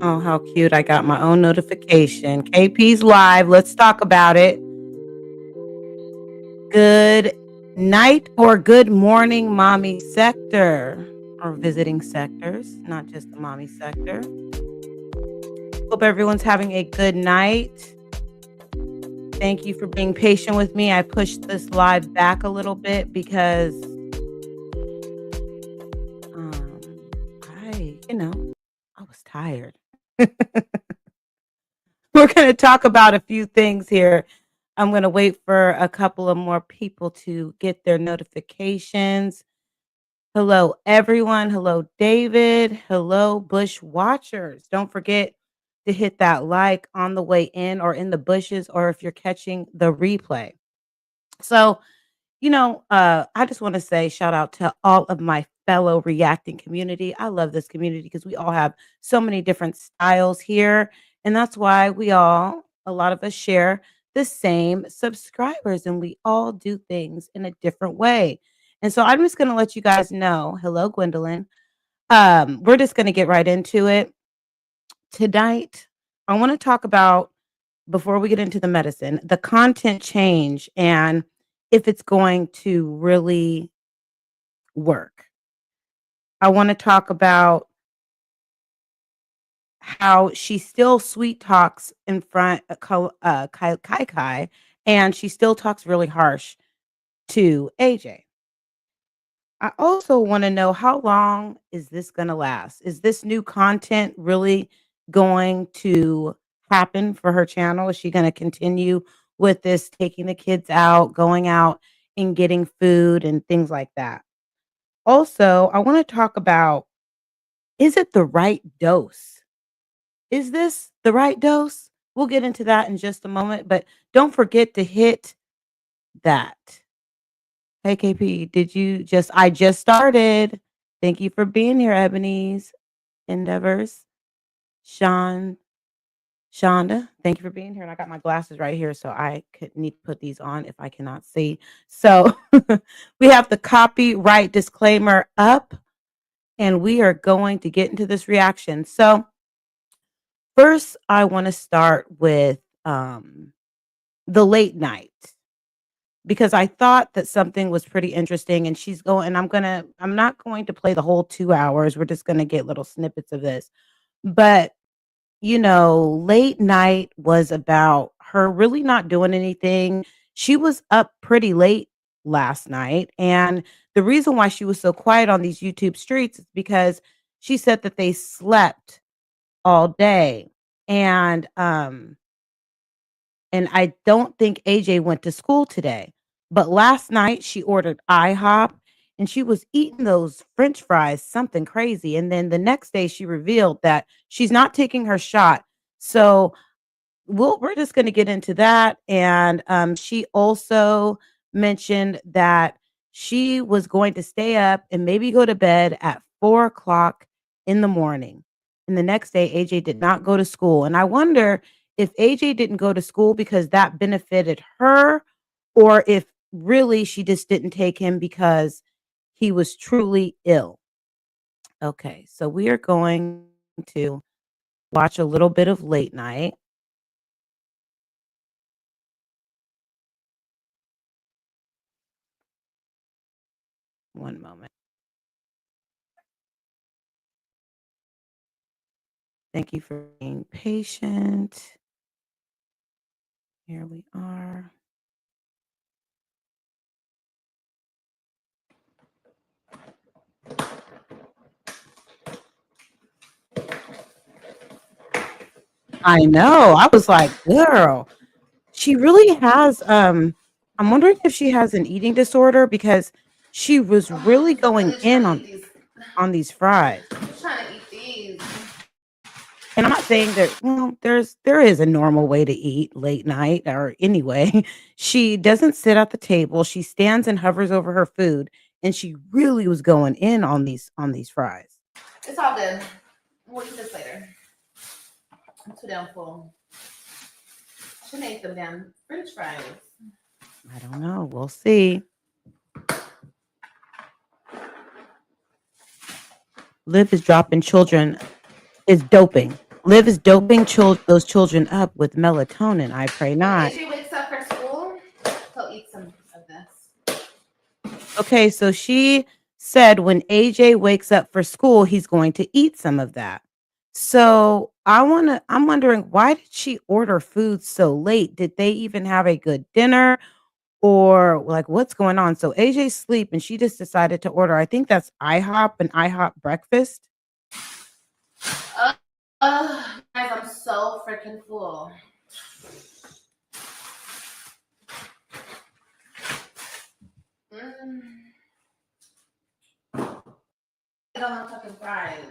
Oh, how cute. I got my own notification. KP's live. Let's talk about it. Good night or good morning, mommy sector, or visiting sectors, not just the mommy sector. Hope everyone's having a good night. Thank you for being patient with me. I pushed this live back a little bit because um, I was tired. We're going to talk about a few things here. I'm going to wait for a couple of more people to get their notifications. Hello, everyone. Hello, David. Hello, Bush Watchers. Don't forget to hit that like on the way in or in the bushes, or if you're catching the replay. So, I just want to say shout out to all of my fellow reacting community. I love this community because we all have so many different styles here. And that's why a lot of us share the same subscribers and we all do things in a different way. And so I'm just going to let you guys know. Hello, Gwendolyn. We're just going to get right into it. Tonight, I want to talk about, before we get into the medicine, the content change and if it's going to really work. I want to talk about how she still sweet talks in front of Kai Kai, and she still talks really harsh to AJ. I also want to know, how long is this going to last? Is this new content really going to happen for her channel? Is she going to continue with this, taking the kids out, going out and getting food and things like that? Also, I want to talk about, is it the right dose? Is this the right dose? We'll get into that in just a moment, but don't forget to hit that. Hey KP, I just started. Thank you for being here, Ebony's Endeavors. Shonda, thank you for being here. And I got my glasses right here, so I could need to put these on if I cannot see. So we have the copyright disclaimer up, and we are going to get into this reaction. So first, I want to start with the late night, because I thought that something was pretty interesting, and I'm not going to play the whole 2 hours. We're just going to get little snippets of this. But, late night was about her really not doing anything. She was up pretty late last night, and the reason why she was so quiet on these YouTube streets is because she said that they slept all day. And I don't think AJ went to school today. But last night she ordered IHOP and she was eating those French fries, something crazy. And then the next day she revealed that she's not taking her shot. So we're just going to get into that. And she also mentioned that she was going to stay up and maybe go to bed at 4 o'clock in the morning. And the next day, AJ did not go to school. And I wonder if AJ didn't go to school because that benefited her, or if really she just didn't take him because he was truly ill. Okay, so we are going to watch a little bit of late night. One moment. Thank you for being patient. Here we are. I know. I was like, girl, she really has I'm wondering if she has an eating disorder, because she was really going in on these fries. Trying to eat these. And I'm not saying that, there is a normal way to eat late night, or anyway. She doesn't sit at the table. She stands and hovers over her food, and she really was going in on these fries. It's all good. We'll eat this later. I'm too damn full. Shouldn't eat them damn French fries. I don't know. We'll see. Liv is dropping children is doping. Liv is doping those children up with melatonin. I pray When not. AJ wakes up for school, he'll eat some of this. Okay, so she said when AJ wakes up for school, he's going to eat some of that. So I'm wondering, why did she order food so late? Did they even have a good dinner, or like what's going on? So AJ's asleep and she just decided to order. I think that's IHOP, an IHOP breakfast. Guys, I'm so freaking full. Mm. I don't have fucking fries.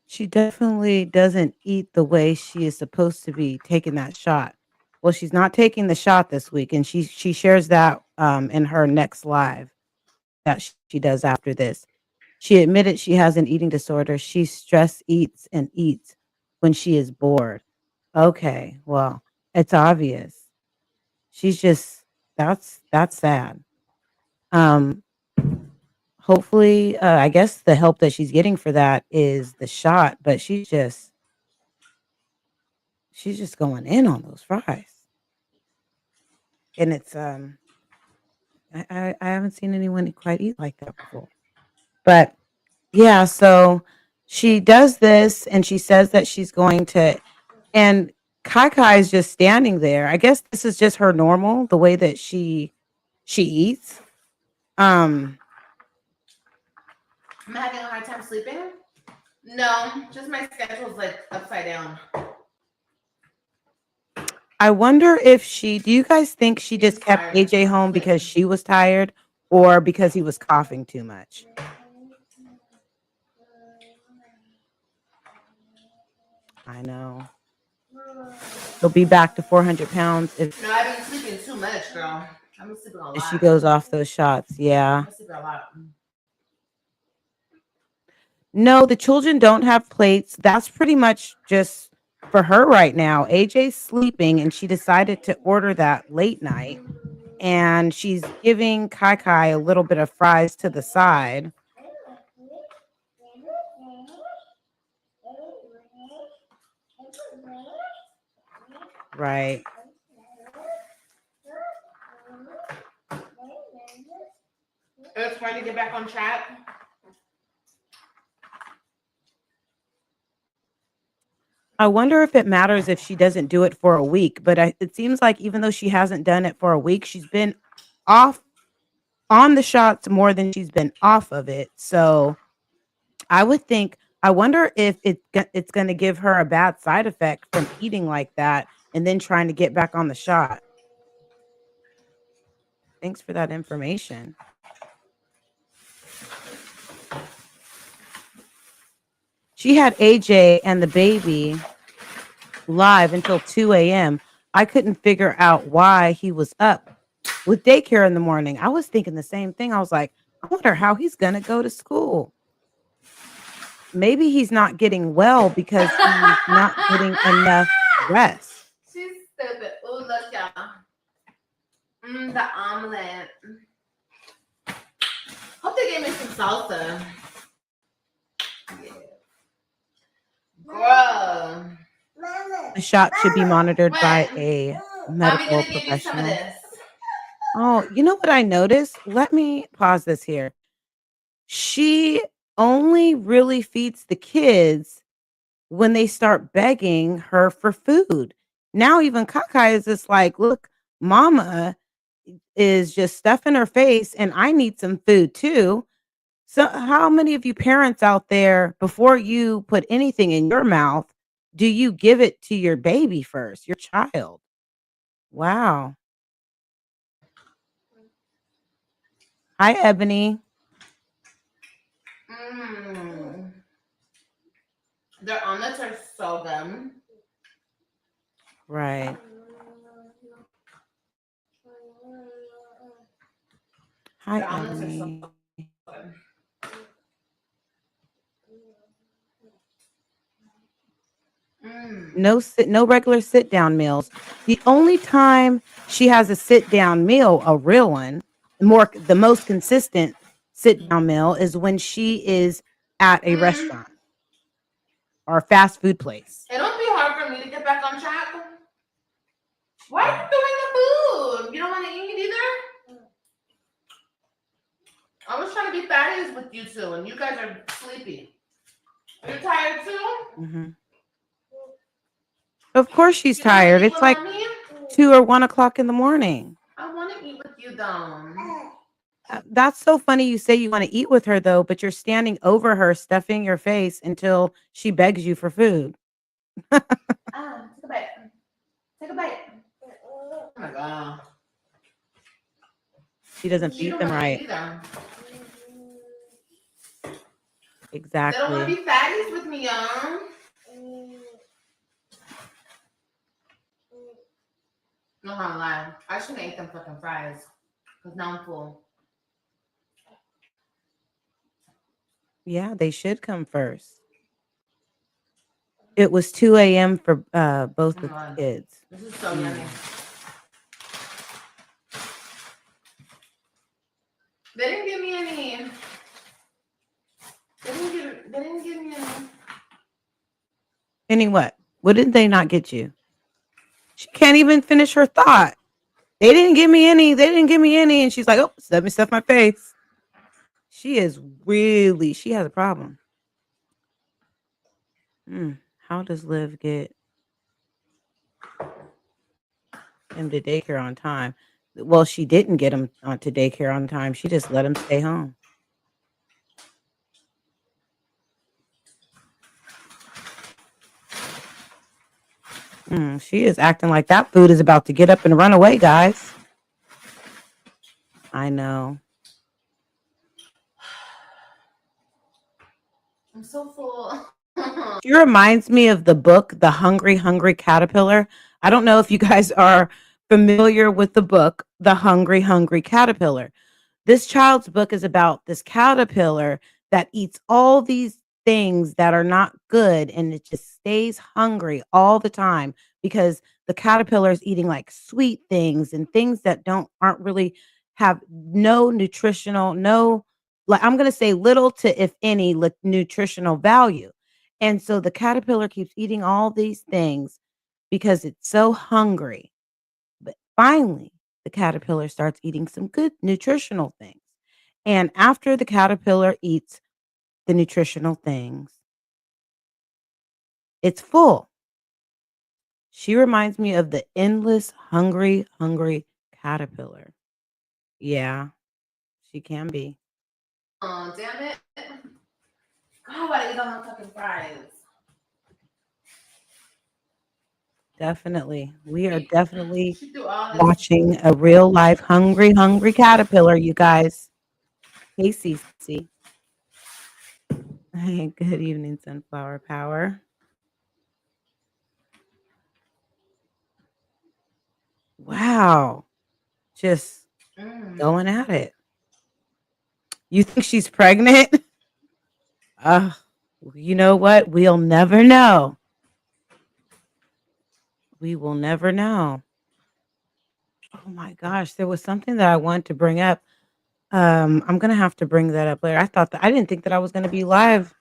She definitely doesn't eat the way she is supposed to be taking that shot. Well, she's not taking the shot this week, and she shares that in her next live that she does after this. She admitted she has an eating disorder. She stress eats and eats when she is bored. Okay, well, it's obvious. She's just that's sad. Um, hopefully, I guess the help that she's getting for that is the shot, but she's just going in on those fries. And it's I haven't seen anyone quite eat like that before. But yeah, so she does this and she says that she's going to, and Kai Kai is just standing there. I guess this is just her normal, the way that she eats. Um I'm having a hard time sleeping. No, just my schedule's like upside down. I wonder if do you guys think she He's just just kept tired. AJ home because she was tired or because he was coughing too much? I know. He'll be back to 400 pounds No, I've been sleeping too much, girl. I've been sleeping a if she lot. goes off those shots. Yeah. I've been sleeping a lot. No, the children don't have plates. That's pretty much just for her right now. AJ's sleeping and she decided to order that late night. And she's giving Kai Kai a little bit of fries to the side. Right. It's trying to get back on track. I wonder if it matters if she doesn't do it for a week, but it seems like even though she hasn't done it for a week, she's been off on the shots more than she's been off of it. So I would think, I wonder if it's going to give her a bad side effect from eating like that and then trying to get back on the shot. Thanks for that information. She had AJ and the baby live until 2 a.m. I couldn't figure out why he was up with daycare in the morning. I was thinking the same thing. I was like, I wonder how he's going to go to school. Maybe he's not getting well because he's not getting enough rest. She's stupid. Oh, look, y'all. The omelet. Hope they gave me some salsa. Yeah. Girl. The shot should be monitored by When? a Mommy's medical gonna give you some of professional. this. Oh, you know what I noticed? Let me pause this here. She only really feeds the kids when they start begging her for food. Now even Kakai is just like, look, mama is just stuffing her face and I need some food too. So how many of you parents out there, before you put anything in your mouth, do you give it to your baby first, your child? Wow. Hi, Ebony. Mmm. Their omelets are so good. Right. Hi, Their omelets are so Ebony. good. No regular sit down meals. The only time she has a sit down meal, a real one, the most consistent sit down meal is when she is at a Mm. restaurant or a fast food place. It'll be hard for me to get back on track. Why are Yeah. you throwing the food? You don't want to eat it either? I was trying to be fatties with you two, and you guys are sleepy. Are you tired too? Mhm. Of course she's You don't want to tired. eat It's with like mommy? 2 or 1 o'clock in the morning. I want to eat with you though. That's so funny you say you wanna eat with her though, but you're standing over her, stuffing your face until she begs you for food. Take a bite. Take a bite. Oh my god. She doesn't She feed don't them want to eat right. either. They don't want to Exactly. be fatties with me, y'all. No, I'm lying. I shouldn't eat them fucking fries. Because now I'm full. Yeah, they should come first. It was 2 AM for, Oh both my of the god. kids. This is so yummy. Mm. They didn't give me any. They didn't give me any. Any what? What did they not get you? She can't even finish her thought. They didn't give me any, and she's like, "Oh, let me stuff my face." She has a problem. How does Liv get him to daycare on time? Well, she didn't get him to daycare on time. She just let him stay home. She is acting like that food is about to get up and run away, guys. I know. I'm so full. She reminds me of the book, The Hungry, Hungry Caterpillar. I don't know if you guys are familiar with the book, The Hungry, Hungry Caterpillar. This child's book is about this caterpillar that eats all these things that are not good and it just stays hungry all the time because the caterpillar is eating like sweet things and things that don't aren't really have no nutritional no like I'm going to say little to if any nutritional value. And so the caterpillar keeps eating all these things because it's so hungry, but finally, the caterpillar starts eating some good nutritional things. And after the caterpillar eats the nutritional things, it's full. She reminds me of the endless, hungry, hungry caterpillar. Yeah, she can be. Oh, damn it. God, why do you don't have fucking fries? Definitely. We are definitely She threw all this. watching a real life hungry, hungry caterpillar, you guys. Hey, Cece. Hey, good evening, Sunflower Power. Wow. Just going Mm. at it. You think she's pregnant? Uh, you know what? We'll never know. We will never know. Oh my gosh, there was something that I wanted to bring up. I'm gonna have to bring that up later. I didn't think that I was gonna be live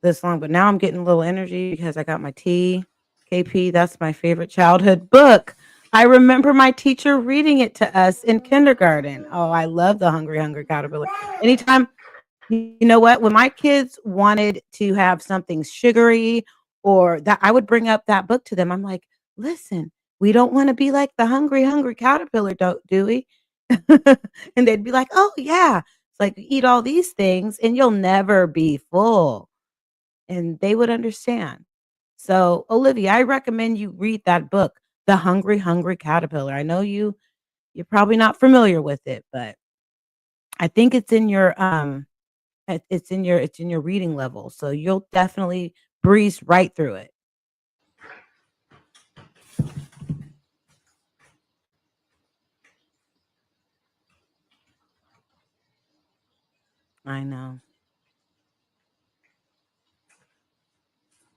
this long, but now I'm getting a little energy because I got my tea. KP, that's my favorite childhood book. I remember my teacher reading it to us in kindergarten. Oh, I love The Hungry Hungry Caterpillar. Anytime you know what? When my kids wanted to have something sugary or that I would bring up that book to them. I'm like, "Listen, we don't wanna be like the hungry, hungry caterpillar, do we?" And they'd be like, "Oh, yeah." It's like, "Eat all these things and you'll never be full." And they would understand. So, Olivia, I recommend you read that book, The Hungry, Hungry Caterpillar. I know you're probably not familiar with it, but I think it's in your reading level, so you'll definitely breeze right through it. I know.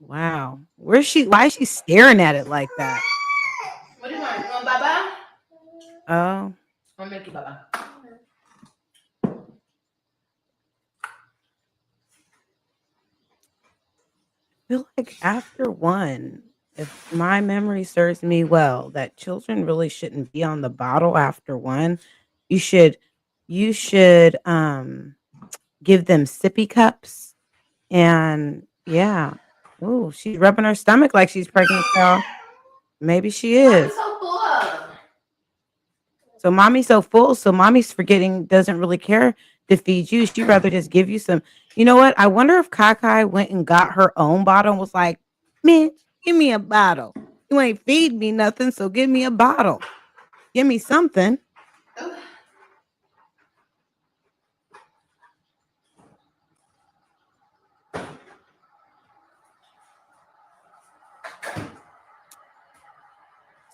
Wow. Where's she? Why is she staring at it like that? What do you want? You want Baba? Oh, I'll make you Baba. I feel like after one, if my memory serves me well, that children really shouldn't be on the bottle after one. You should you should give them sippy cups and yeah. Oh, she's rubbing her stomach like she's pregnant, y'all. Maybe she Mommy's is. so full of. So mommy's so full, so mommy's forgetting, doesn't really care to feed you. She'd rather just give you some. You know what? I wonder if Kakai went and got her own bottle and was like, Mitch, give me a bottle. You ain't feed me nothing, so give me a bottle. Give me something. Oh.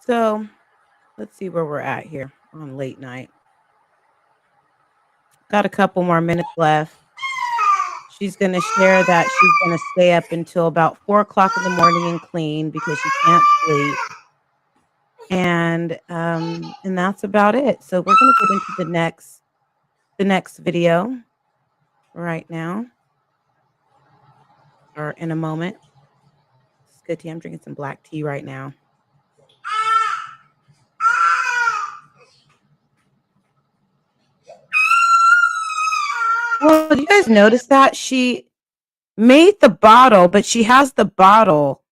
So let's see where we're at here on late night. Got a couple more minutes left. She's going to share that she's going to stay up until about 4 o'clock in the morning and clean because she can't sleep. And that's about it. So we're going to get into the next video right now or in a moment. It's good tea. I'm drinking some black tea right now. Well, do you guys notice that she made the bottle, but she has the bottle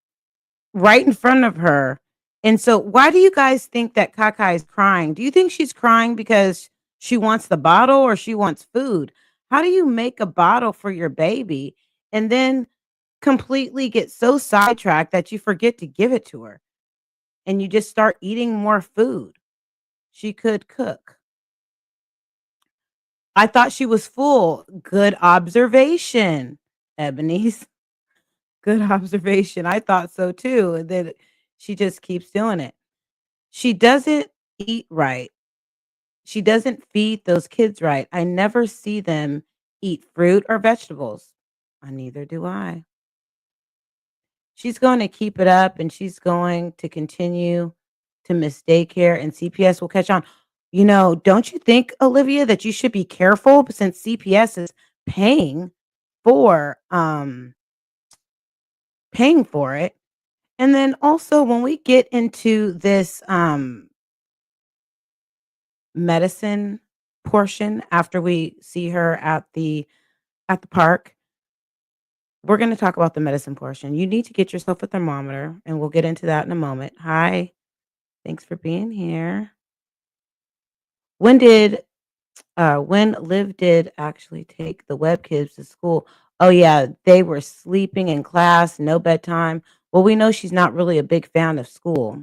right in front of her. And so why do you guys think that Kakai is crying? Do you think she's crying because she wants the bottle or she wants food? How do you make a bottle for your baby and then completely get so sidetracked that you forget to give it to her and you just start eating more food? She could cook. I thought she was full. Good observation, Ebony's. Good observation. I thought so too. And then she just keeps doing it. She doesn't eat right. She doesn't feed those kids right. I never see them eat fruit or vegetables. Neither do I. She's going to keep it up and she's going to continue to miss daycare and CPS will catch on. You know, don't you think, Olivia, that you should be careful since CPS is paying for paying for it? And then also when we get into this medicine portion after we see her at the park, we're going to talk about the medicine portion. You need to get yourself a thermometer and we'll get into that in a moment. Hi. Thanks for being here. When did when Liv did actually take the web kids to school? Oh yeah, they were sleeping in class, no bedtime. Well, we know she's not really a big fan of school.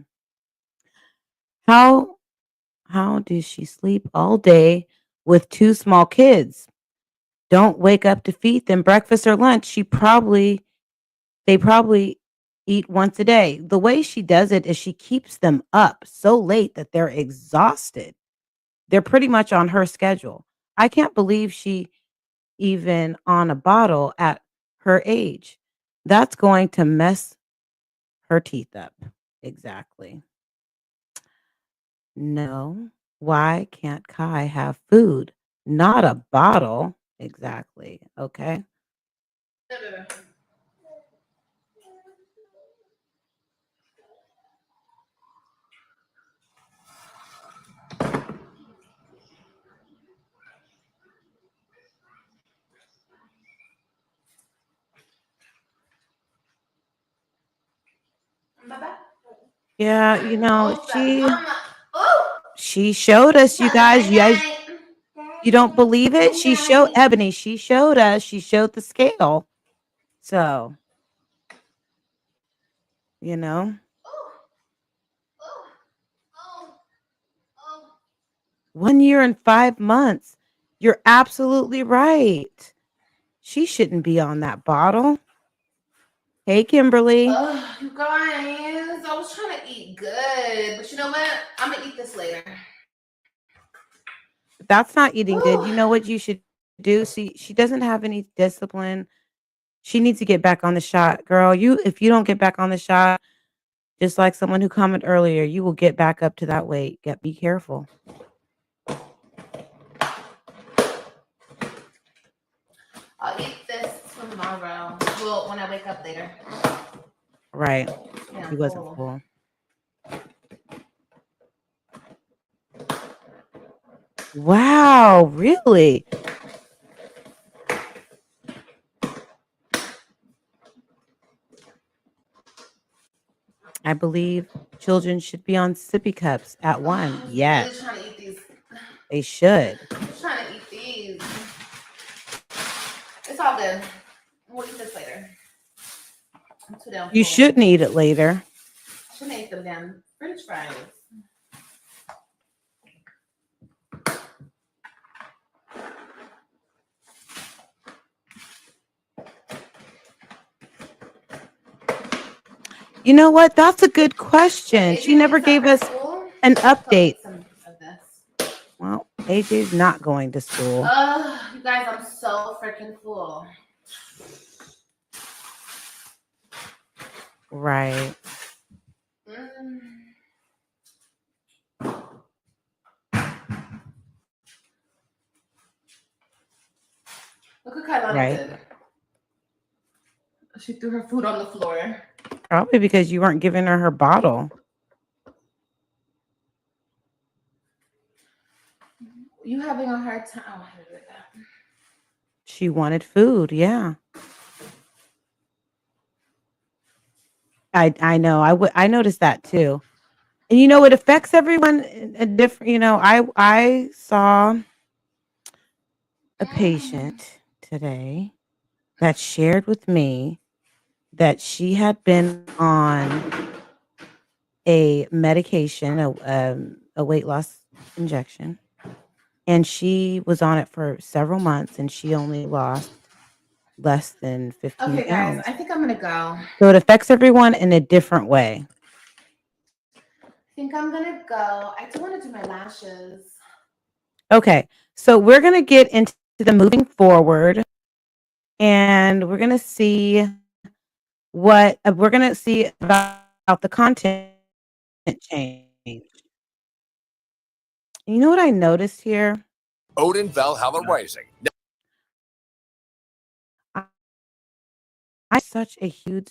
How how does she sleep all day with two small kids? Don't wake up to feed them breakfast or lunch. They probably eat once a day. The way she does it is she keeps them up so late that they're exhausted. They're pretty much on her schedule. I can't believe she even on a bottle at her age. That's going to mess her teeth up. Exactly. No. Why can't Kai have food? Not a bottle. Exactly. Okay. Baba. Yeah, you know, Oh, mama. Oh. she showed us, you Time to guys. night You guys, night. you don't believe it? She showed Night. Ebony. She showed us. She showed the scale. So, you know, Oh. Oh. Oh. Oh. 1 year and 5 months. You're absolutely right. She shouldn't be on that bottle. Hey, Kimberly. Oh, you guys, I was trying to eat good, but you know what? I'm gonna eat this later. That's not eating good. Whew. You know what you should do? See, she doesn't have any discipline. She needs to get back on the shot, girl. If you don't get back on the shot, just like someone who commented earlier, you will get back up to that weight. Be careful. I'll eat this tomorrow. Well, when I wake up later. Right. Yeah, He I'm wasn't full. full. Wow, really? I believe children should be on sippy cups at one. I'm really Yes, trying to eat these. they should. I'm trying to eat these. It's all good. We'll eat this later. I'm too damn You full. shouldn't eat it later. I shouldn't eat them damn French fries. You know what? That's a good Wait, question. She AJ never needs some gave for us school. an He'll update. eat some of this. Well, AJ's not going to school. You guys, I'm so freaking full. Right. Mm. Look what Kailani Right. did. She threw her food on the floor. Probably because you weren't giving her bottle. You having a hard time? Oh, I did that. She wanted food. Yeah. I know. I noticed that too. And it affects everyone in different. I saw a patient today that shared with me that she had been on a medication, a weight loss injection, and she was on it for several months, and she only lost less than 15 Okay, guys, I pounds. think I'm gonna go. So it affects everyone in a different way. I think I'm gonna go. I do want to do my lashes. Okay, so we're gonna get into the moving forward, and we're gonna see about the content change. You know what I noticed here? Odin Valhalla Rising. I, I such a huge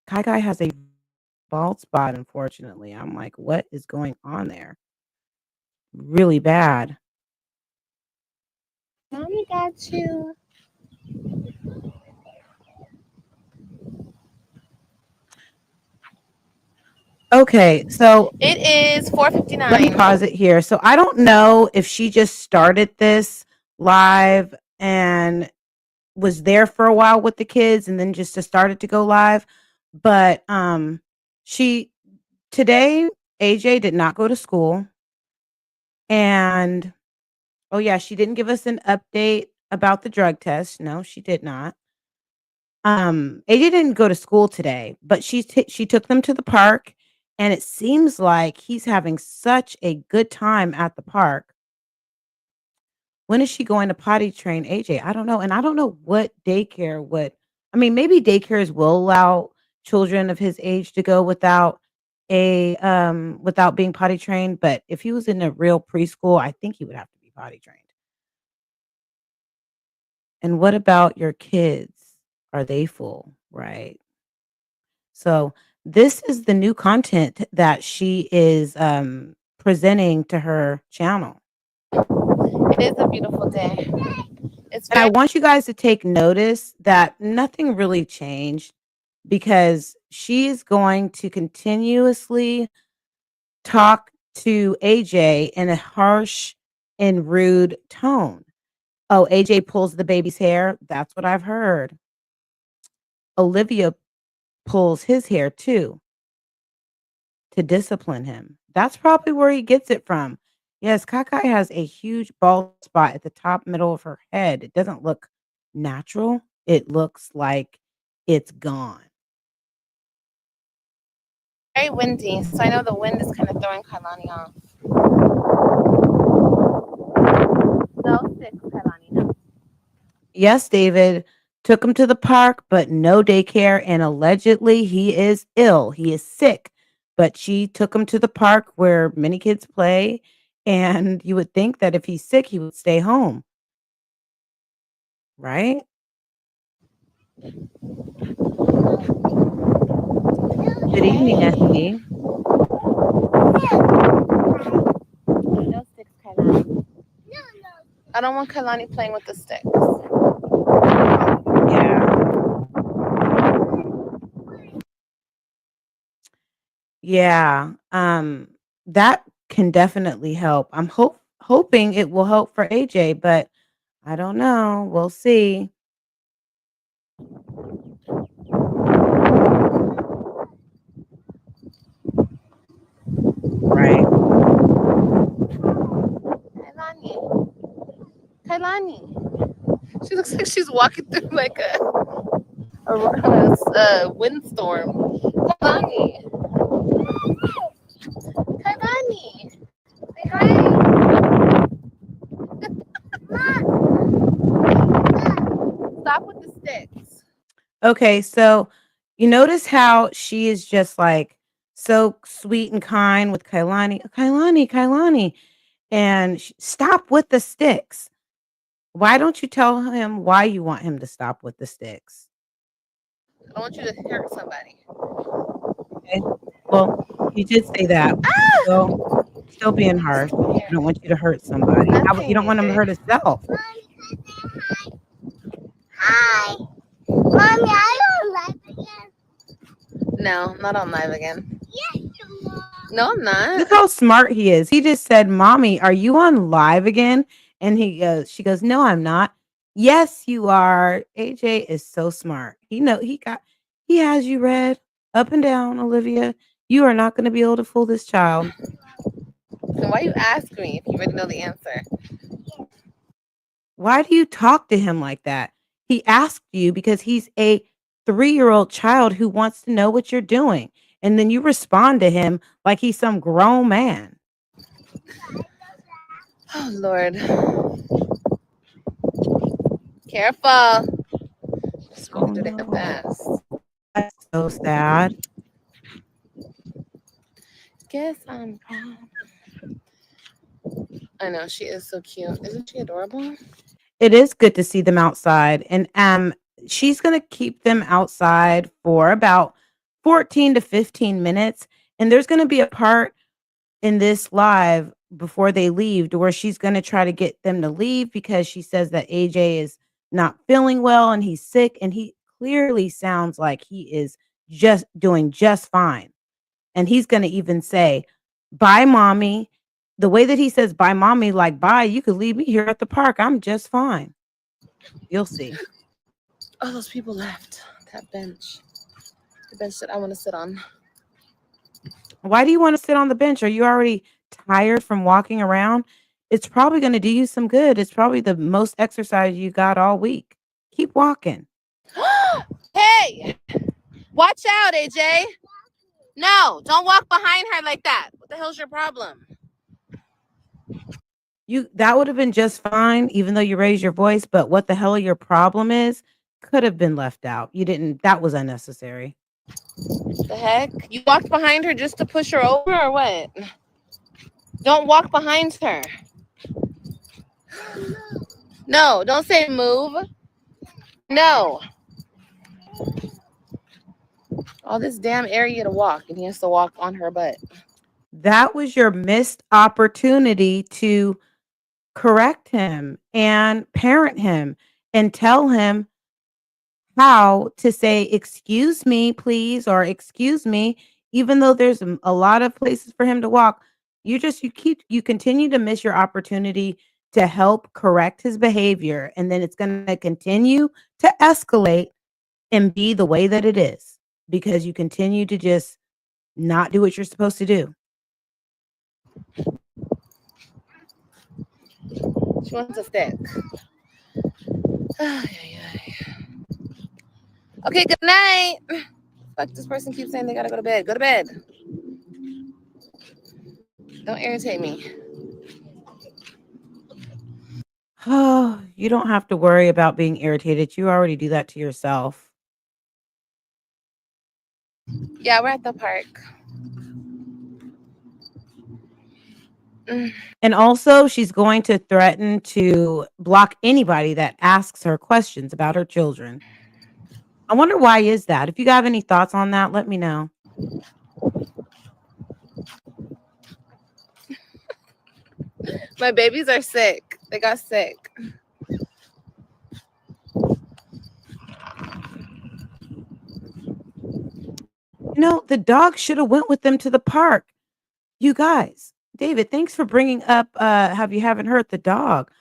Kai Kai has a bald spot. Unfortunately, I'm like, what is going on there? Really bad. Mommy got you. Okay, so It is let me 4:59. pause it here. So I don't know if she just started this live and was there for a while with the kids and then just started to go live. But she today AJ did not go to school. And oh yeah, she didn't give us an update about the drug test. No, she did not. AJ didn't go to school today, but she took them to the park, and it seems like he's having such a good time at the park. When is she going to potty train AJ? I don't know, and I don't know what daycare would. I mean, maybe daycares will allow children of his age to go without being potty trained, but if he was in a real preschool, I think he would have to be potty trained. And what about your kids? Are they full? Right. So this is the new content that she is presenting to her channel. It is a beautiful day. It's And I very want you guys to take notice that nothing really changed because she's going to continuously talk to AJ in a harsh and rude tone. Oh, AJ pulls the baby's hair. That's what I've heard. Olivia pulls his hair too to discipline him. That's probably where he gets it from. Yes, Kakai has a huge bald spot at the top middle of her head. It doesn't look natural. It looks like it's gone. windy, so I know the wind is kind of throwing Kailani off. No, six, Kailani, no. Yes, David took him to the park, but no daycare. And allegedly, he is ill. He is sick. But she took him to the park where many kids play. And you would think that if he's sick, he would stay home, right? Good evening, Hey. Esty. No sticks, Kailani. I don't want Kailani playing with the sticks. Yeah. Yeah. That can definitely help. I'm hoping it will help for AJ, but I don't know. We'll see. Right. Kailani. Kailani. She looks like she's walking through like a windstorm. Kailani. Kailani. Stop with the sticks. Okay, so you notice how she is just like so sweet and kind with Kailani. Kailani, and stop with the sticks. Why don't you tell him why you want him to stop with the sticks? I don't want you to hurt somebody. Okay. Well, you did say that. Still, still being harsh. Here. I don't want you to hurt somebody. How about you Nothing, don't want him to AJ. hurt himself? Hi. Mommy, I don't live again. No, I'm not on live again. Yes, you are. No, I'm not. Look how smart he is. He just said, "Mommy, are you on live again?" And she goes, "No, I'm not." Yes, you are. AJ is so smart. He has you read up and down, Olivia. You are not going to be able to fool this child. So why you ask me if you already know the answer? Why do you talk to him like that? He asked you because he's a 3-year-old child who wants to know what you're doing. And then you respond to him like he's some grown man. Oh Lord. Careful. Just Oh walk through there no. fast. That's so sad. Guess I'm proud. I know she is so cute. Isn't she adorable? It is good to see them outside. And she's gonna keep them outside for about 14 to 15 minutes. And there's gonna be a part in this live before they leave to where she's gonna try to get them to leave because she says that AJ is not feeling well and he's sick, and he clearly sounds like he is just doing just fine. And he's gonna even say, "Bye, mommy." The way that he says bye, mommy, like bye, you could leave me here at the park. I'm just fine. You'll see. Oh, those people left. That bench. The bench that I want to sit on. Why do you want to sit on the bench? Are you already tired from walking around? It's probably going to do you some good. It's probably the most exercise you got all week. Keep walking. Hey! Watch out, AJ. No, don't walk behind her like that. What the hell's your problem? That would have been just fine, even though you raised your voice. But what the hell your problem is could have been left out. You didn't. That was unnecessary. The heck? You walked behind her just to push her over or what? Don't walk behind her. No, don't say move. No. All this damn area to walk, and he has to walk on her butt. That was your missed opportunity to correct him and parent him and tell him how to say, "Excuse me, please," or "Excuse me," even though there's a lot of places for him to walk. You continue to miss your opportunity to help correct his behavior, and then it's going to continue to escalate and be the way that it is because you continue to just not do what you're supposed to do. She wants a stick. Okay, good night. Fuck, this person keeps saying they gotta go to bed. Go to bed. Don't irritate me. Oh, you don't have to worry about being irritated. You already do that to yourself. Yeah, we're at the park. And also, she's going to threaten to block anybody that asks her questions about her children. I wonder why is that? If you have any thoughts on that, let me know. My babies are sick. They got sick. You know, the dog should have went with them to the park. You guys, David, thanks for bringing up have you haven't hurt the dog.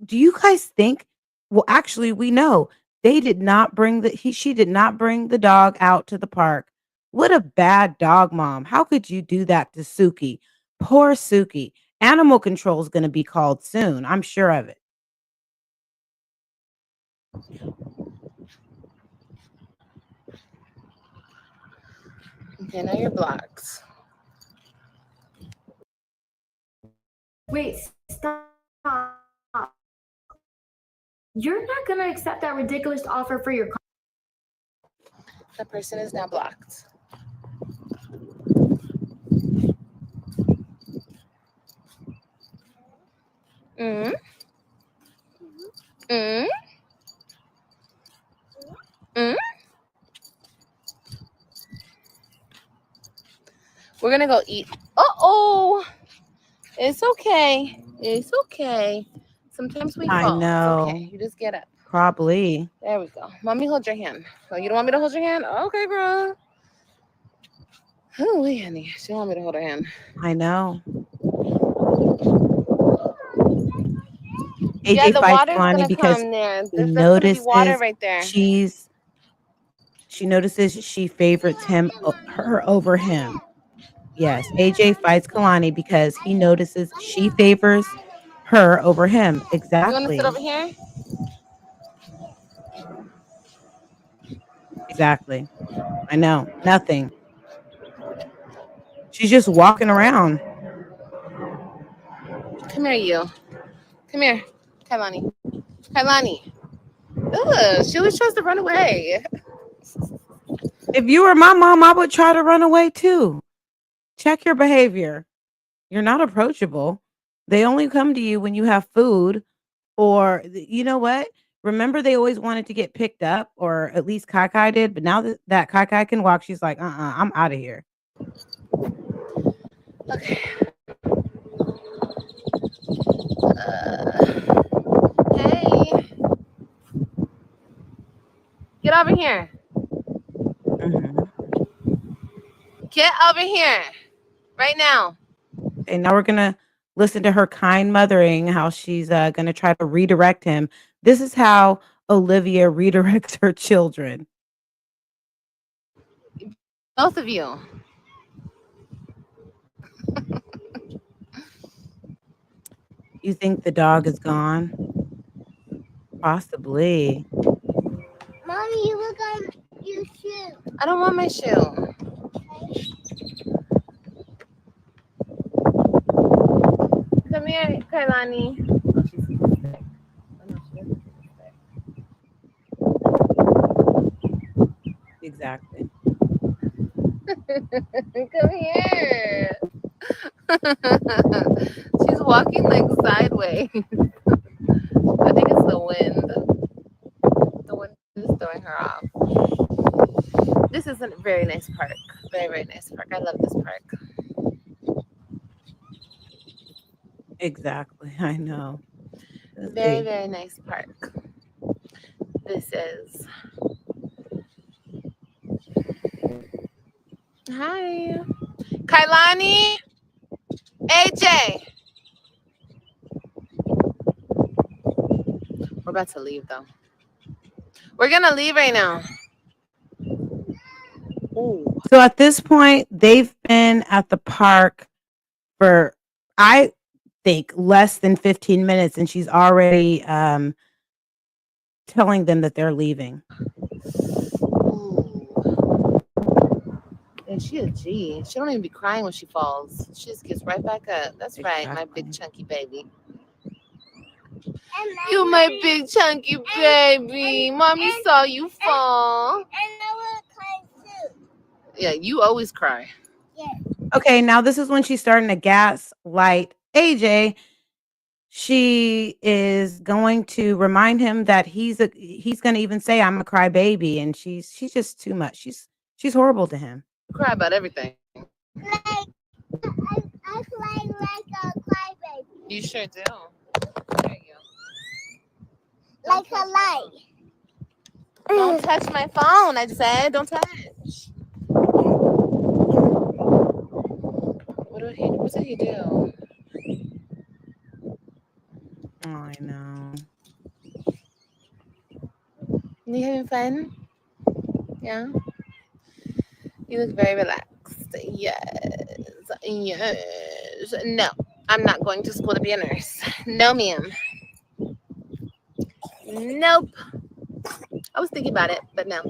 Do you guys think well actually we know they did not bring she did not bring the dog out to the park. What a bad dog mom. How could you do that to Suki? Poor Suki. Animal control is going to be called soon. I'm sure of it. Okay, now you're blocked. Wait, stop. You're not going to accept that ridiculous offer for your That person is now blocked. Mm. Mm. Mm. We're gonna go eat. Uh-oh. It's okay. It's okay. Sometimes we I fall. know. It's okay. You just get up. Probably. There we go. Mommy, hold your hand. Oh, you don't want me to hold your hand? Okay, girl. Oh, honey. She don't want me to hold her hand. I know. Yeah, AJ the fights water's Kalani gonna because come there. he That's gonna be water notices right there. she notices she favorites her over him. Yes, AJ fights Kalani because he notices she favors her over him. You want to sit over Exactly. here? Exactly. I know. Nothing. She's just walking around. Come here, you. Come here, Kailani. Kailani. Ugh, she always tries to run away. If you were my mom, I would try to run away too. Check your behavior. You're not approachable. They only come to you when you have food or you know what? Remember they always wanted to get picked up or at least Kai Kai did, but now that Kai Kai can walk, she's like, I'm out of here. Okay. Hey. Get over here. Mhm. Get over here. Right now. Okay, now we're gonna listen to her kind mothering, how she's gonna try to redirect him. This is how Olivia redirects her children. Both of you. You think the dog is gone? Possibly. Mommy, you look on your shoe. I don't want my shoe. Come here, Kailani. Oh, she's super sick. Oh, no, she isn't super sick. Exactly. Come here. She's walking like sideways. I think it's the wind. The wind is throwing her off. This is a very nice park. Very, very nice park. I love this park. Exactly. I know. Very, very nice park. This is. Hi. Kailani. AJ. We're about to leave though. We're gonna leave right now. Ooh. So at this point, they've been at the park for I think less than 15 minutes, and she's already telling them that they're leaving. Ooh. And she a G. She don't even be crying when she falls. She just gets right back up. That's right, my Exactly. big chunky baby. You my big chunky baby. Mommy saw you fall. And I will cry too. Yeah, you always cry. Okay, now this is when she's starting to gaslight AJ. She is going to remind him that he's going to even say I'm a crybaby, and she's just too much. She's horrible to him. You cry about everything. Like, I cry like a crybaby. You sure do. There you go. Like a light. Don't touch my phone, I said. Don't touch. What did he do? Oh, I know. You having fun? Yeah. You look very relaxed. Yes. Yes. No, I'm not going to school to be a nurse. No, ma'am. Nope. I was thinking about it, but no.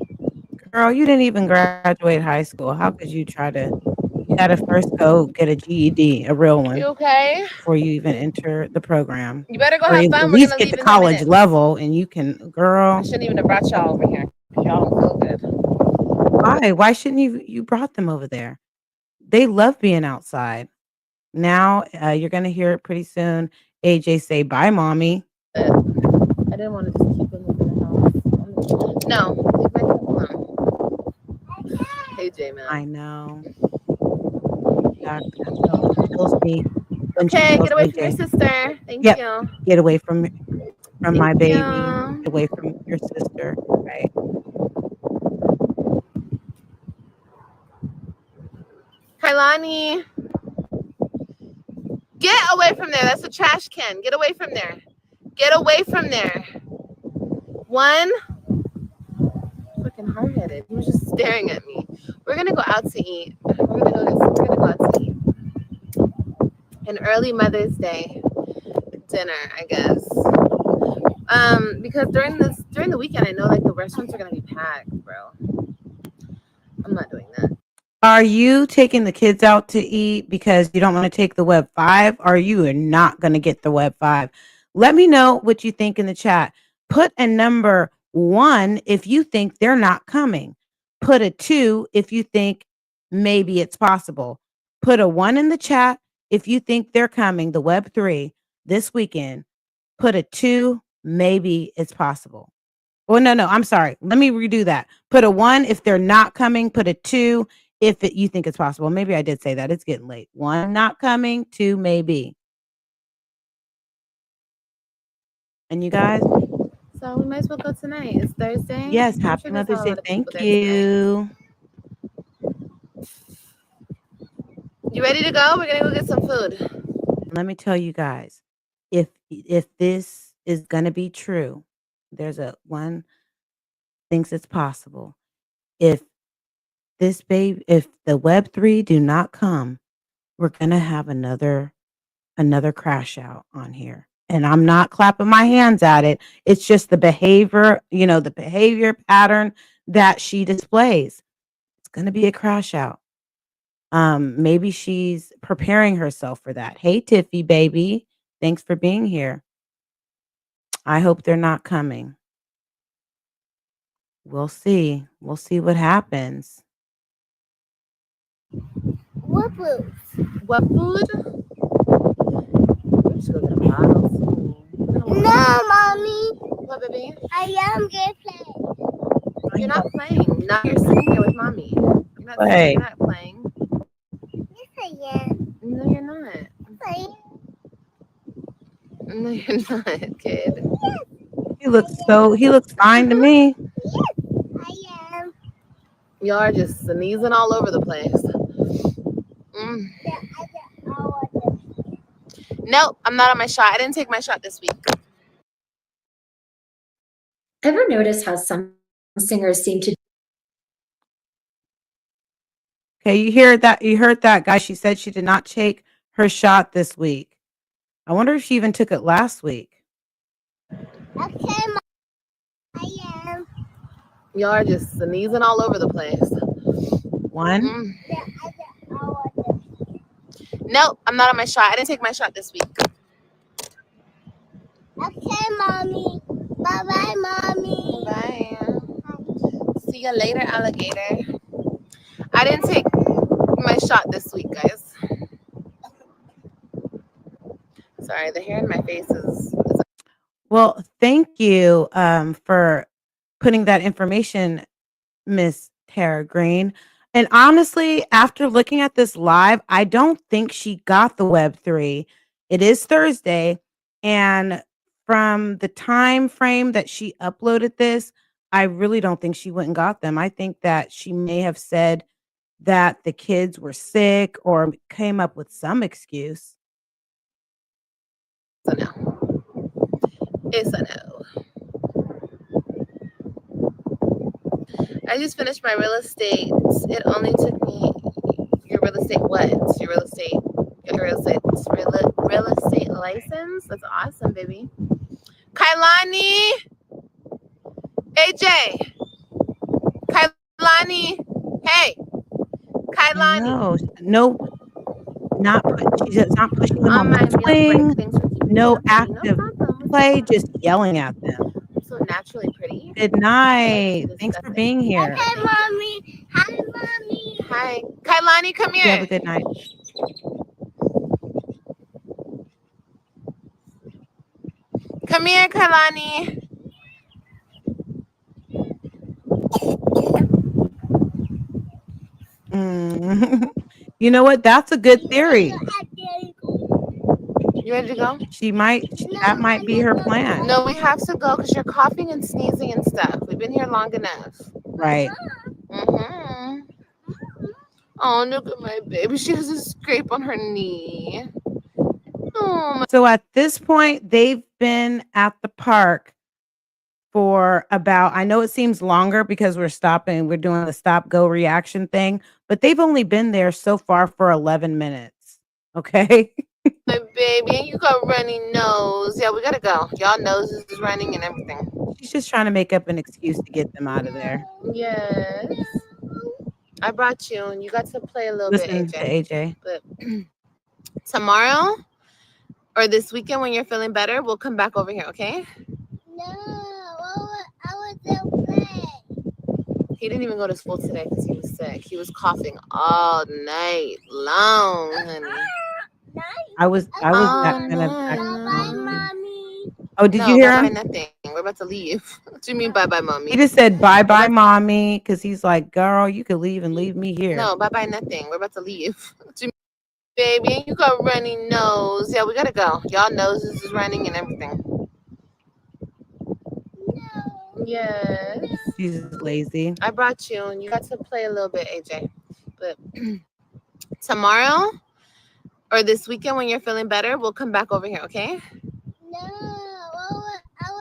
Girl, you didn't even graduate high school. How could you try to? You got to first go get a GED, a real one, You okay? before you even enter the program. You better go Or have at fun. We're least gonna get leave the in 10 college minutes. level, and you can, girl. I shouldn't even have brought y'all over here. Y'all don't feel good. Why? Why shouldn't you brought them over there? They love being outside. Now you're gonna hear it pretty soon. AJ say bye, mommy. I didn't want to just keep them in the house. No, leave my cup alone. Hey, J man. I know. That tells me. when she Okay, tells get away from your AJ, sister. Thank Yep. you. get away from my baby, you. get away from your sister, right? Kailani. Get away from there. That's a trash can. Get away from there. Get away from there. One. Fucking hard-headed. He was just staring at me. We're gonna go out to eat. We're gonna go out to eat. An early Mother's Day dinner, I guess. Because during the weekend, I know like the restaurants are gonna be packed, bro. I'm not doing that. Are you taking the kids out to eat because you don't want to take the Web 5? Or you are not going to get the Web 5? Let me know what you think in the chat. Put a number 1 if you think they're not coming. Put a 2 if you think maybe it's possible. Put a 1 in the chat if you think they're coming, the Web 3 this weekend. Put a 2, maybe it's possible. Well, no, I'm sorry. Let me redo that. Put a 1 if they're not coming. Put a 2 if you think it's possible. Maybe I did say that. It's getting late. 1 not coming, 2 maybe. And you guys? So we might as well go tonight. It's Thursday. Yes, I'm happy sure there's Mother's not a Day. lot of people Thank there tonight. you. You ready to go? We're gonna go get some food. Let me tell you guys, if this is gonna be true, there's a one thinks it's possible. If the Web 3 do not come, we're gonna have another crash out on here. And I'm not clapping my hands at it. It's just the behavior, the behavior pattern that she displays. It's going to be a crash out. Maybe she's preparing herself for that. Hey, Tiffy, baby. Thanks for being here. I hope they're not coming. We'll see. We'll see what happens. What food? What food? We're just gonna get a bottle of food. No, mommy. What, baby? I am gonna play. You're not playing. Now you're sitting here with mommy. You're not playing. Yes, I am. No, you're not. Playing. No, you're not, kid. He looks fine to me. I am. Y'all are just sneezing all over the place. Nope, I'm not on my shot. I didn't take my shot this week. Ever notice how some singers seem to? Okay, you heard that, guys. She said she did not take her shot this week. I wonder if she even took it last week. Okay, Mom. I am. Y'all are just sneezing all over the place. 1. Nope, I'm not on my shot. I didn't take my shot this week. Okay, mommy. Bye bye, mommy. Bye. See you later, alligator. I didn't take my shot this week, guys. Sorry, the hair in my face is Well, thank you for putting that information, Miss Tara Green. And honestly, after looking at this live, I don't think she got the Web3. It is Thursday, and from the time frame that she uploaded this, I really don't think she went and got them. I think that she may have said that the kids were sick or came up with some excuse. a no. It's a no. I just finished my real estate. It only took me your real estate what? Real estate license? That's awesome, baby. Kailani! AJ! Kailani! Hey! Kailani! No, she's not pushing them on my the meal break. swing. Thanks for keeping No me up, baby. active No problem. play, just yelling at them. So naturally pretty. Good I night. like to Thanks for discuss it. being here. Okay, mommy. Hi, mommy. Hi. Kailani, come You have here. a good night. Come here, Kailani. You know what? That's a good theory. You ready to go? That might be her plan. No, we have to go because you're coughing and sneezing and stuff. We've been here long enough. Right. Mm-hmm. Oh, look at my baby. She has a scrape on her knee. Oh, So at this point, they've been at the park for about, I know it seems longer because we're doing the stop go reaction thing, but they've only been there so far for 11 minutes. Okay. my baby. And you got runny nose. Yeah, we gotta go. Y'all noses is running and everything. She's just trying to make up an excuse to get them out of there. Yes. I brought you and you got to play a little Listen bit, to AJ. But tomorrow or this weekend when you're feeling better, we'll come back over here, okay? No, I was afraid. He didn't even go to school today because he was sick. He was coughing all night long, honey. I was that kind of. Bye, mommy. Oh, did you hear bye-bye him? nothing. We're about to leave. What do you mean bye-bye, mommy? He just said bye bye, mommy, because he's like, girl, you could leave and leave me here. No, bye-bye nothing. We're about to leave. What do you mean, baby? And you got runny nose. Yeah, we gotta go. Y'all noses is running and everything. Yes. She's lazy. I brought you and you got to play a little bit, AJ. But tomorrow or this weekend when you're feeling better, we'll come back over here, okay?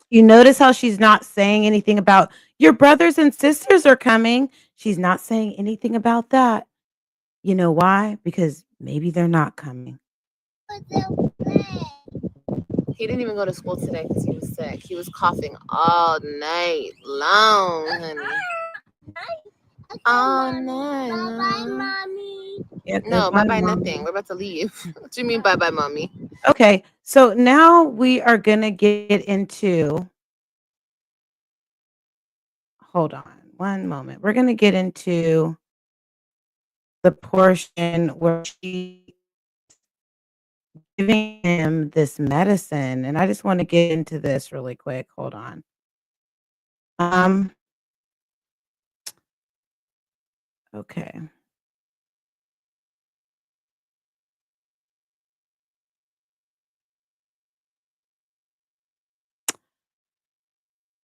You notice how she's not saying anything about your brothers and sisters are coming. She's not saying anything about that. You know why? Because maybe they're not coming. He didn't even go to school today because he was sick. He was coughing all night long, honey. All night long. Bye, mommy. Yeah, No, bye-bye Mommy. nothing. We're about to leave. What do you mean bye-bye, mommy? Okay, so now we are going to get into, hold on one moment. We're going to get into the portion where she's giving him this medicine. And I just want to get into this really quick. Hold on. Okay.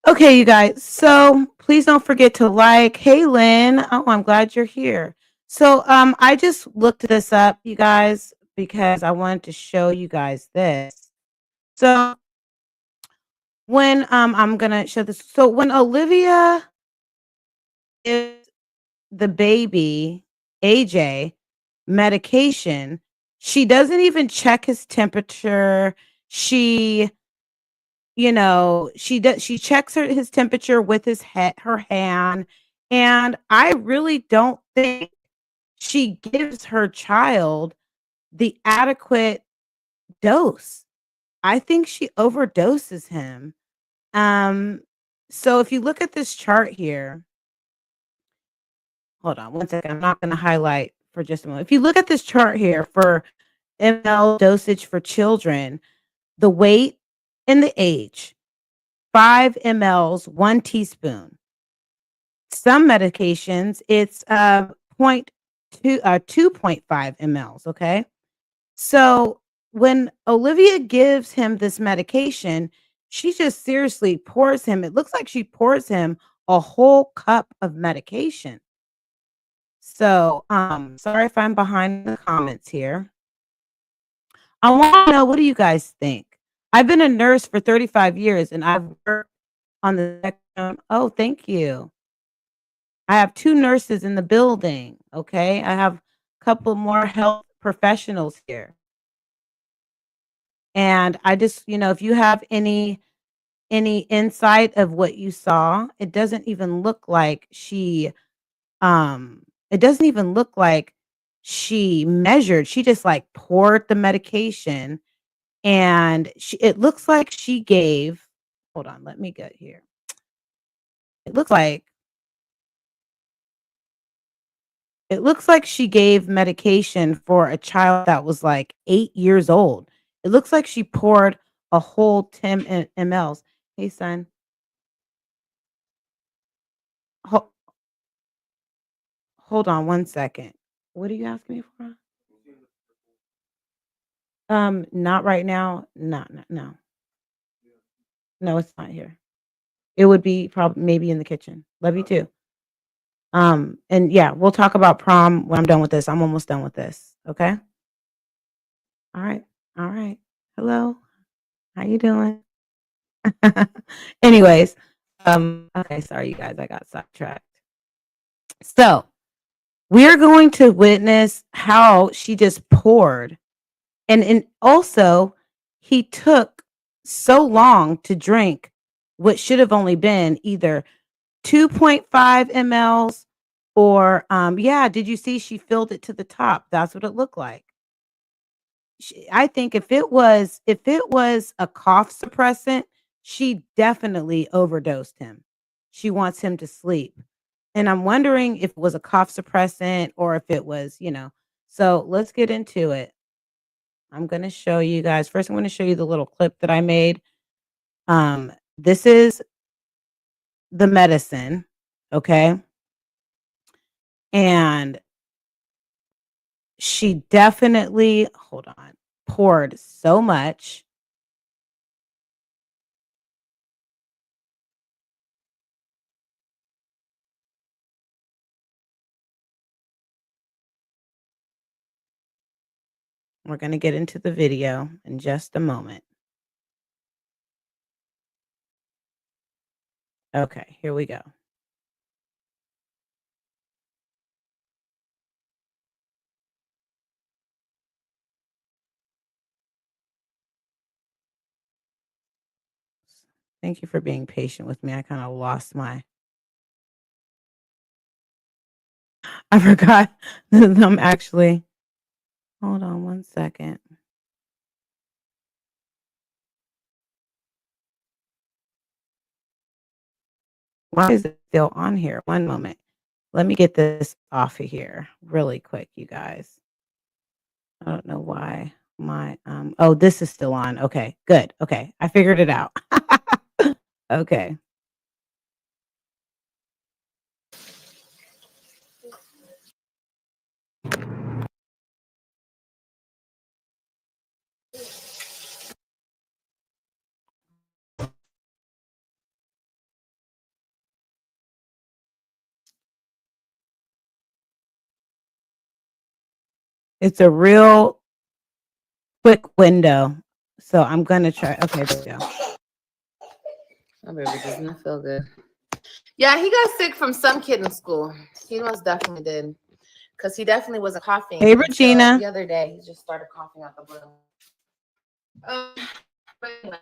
Okay, you guys. So please don't forget to like. Hey, Lynn. Oh, I'm glad you're here. So I just looked this up, you guys, because I wanted to show you guys this. So when I'm gonna show this. So when Olivia is the baby AJ medication, she doesn't even check his temperature. She she checks his temperature with her hand, and I really don't think she gives her child the adequate dose. I think she overdoses him. So if you look at this chart here, hold on one second. I'm not going to highlight for just a moment. If you look at this chart here for ml dosage for children, the weight and the age, 5 mLs, 1 teaspoon. Some medications, it's 2.5 mLs. Okay. So when Olivia gives him this medication, she just seriously pours him. It looks like she pours him a whole cup of medication. So, sorry if I'm behind the comments here. I want to know, what do you guys think? I've been a nurse for 35 years and I've worked on the spectrum. Oh, thank you. I have 2 nurses in the building. Okay. I have a couple more health professionals here. And I just, if you have any insight of what you saw, it doesn't even look like it doesn't even look like she measured. She just like poured the medication, and it looks like she gave, hold on, let me get here. It looks like she gave medication for a child that was like 8 years old. It looks like she poured a whole 10 mLs. Hey, son. Ho- Hold on one second. What are you asking me for? Not right now. No, no, no. No, it's not here. It would be probably maybe in the kitchen. Love you too. And yeah, we'll talk about prom when I'm done with this. I'm almost done with this. Okay. All right. All right. Hello. How you doing? Anyways, okay, sorry you guys, I got sidetracked. So we're going to witness how she just poured. And also, he took so long to drink what should have only been either 2.5 mLs or, yeah, did you see she filled it to the top? That's what it looked like. I think if it was a cough suppressant, she definitely overdosed him. She wants him to sleep. And I'm wondering if it was a cough suppressant or if it was, so let's get into it. I'm going to show you guys. First, I'm going to show you the little clip that I made. This is the medicine, okay? And she definitely, hold on, poured so much. We're going to get into the video in just a moment. Okay, here we go. Thank you for being patient with me. I kind of lost I forgot that I'm actually, hold on one second. Why is it still on here? One moment. Let me get this off of here really quick, you guys. I don't know why oh, this is still on. Okay, good. Okay, I figured it out. Okay. It's a real quick window. So I'm gonna try. Okay, there we go. My baby does not feel good. Yeah, he got sick from some kid in school. He most definitely did. Because he definitely wasn't coughing. Hey, Regina. The other day, he just started coughing out the blue. But anyway.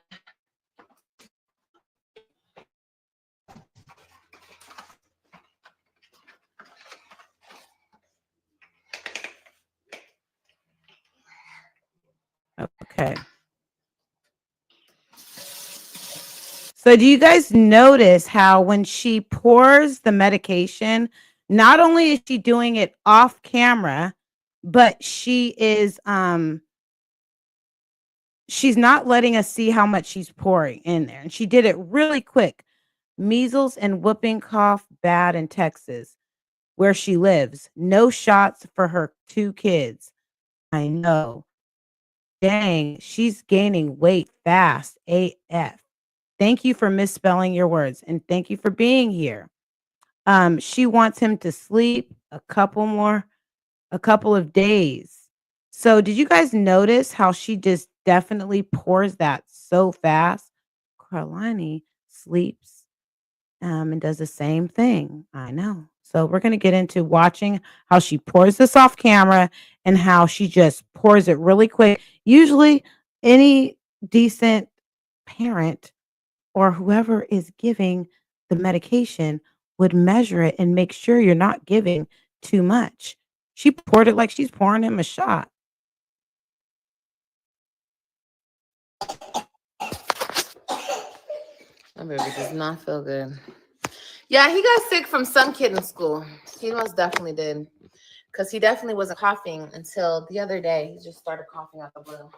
Okay. So do you guys notice how when she pours the medication, not only is she doing it off camera, but she's not letting us see how much she's pouring in there. And she did it really quick. Measles and whooping cough bad in Texas, where she lives. No shots for her 2 kids. I know. Dang, she's gaining weight fast. AF. Thank you for misspelling your words and thank you for being here. She wants him to sleep a couple of days. So did you guys notice how she just definitely pours that so fast? Carlini sleeps and does the same thing. I know. So we're going to get into watching how she pours this off camera and how she just pours it really quick. Usually any decent parent or whoever is giving the medication would measure it and make sure you're not giving too much. She poured it like she's pouring him a shot. My baby does not feel good. Yeah, he got sick from some kid in school. He most definitely did. Because he definitely wasn't coughing until the other day. He just started coughing out the blue.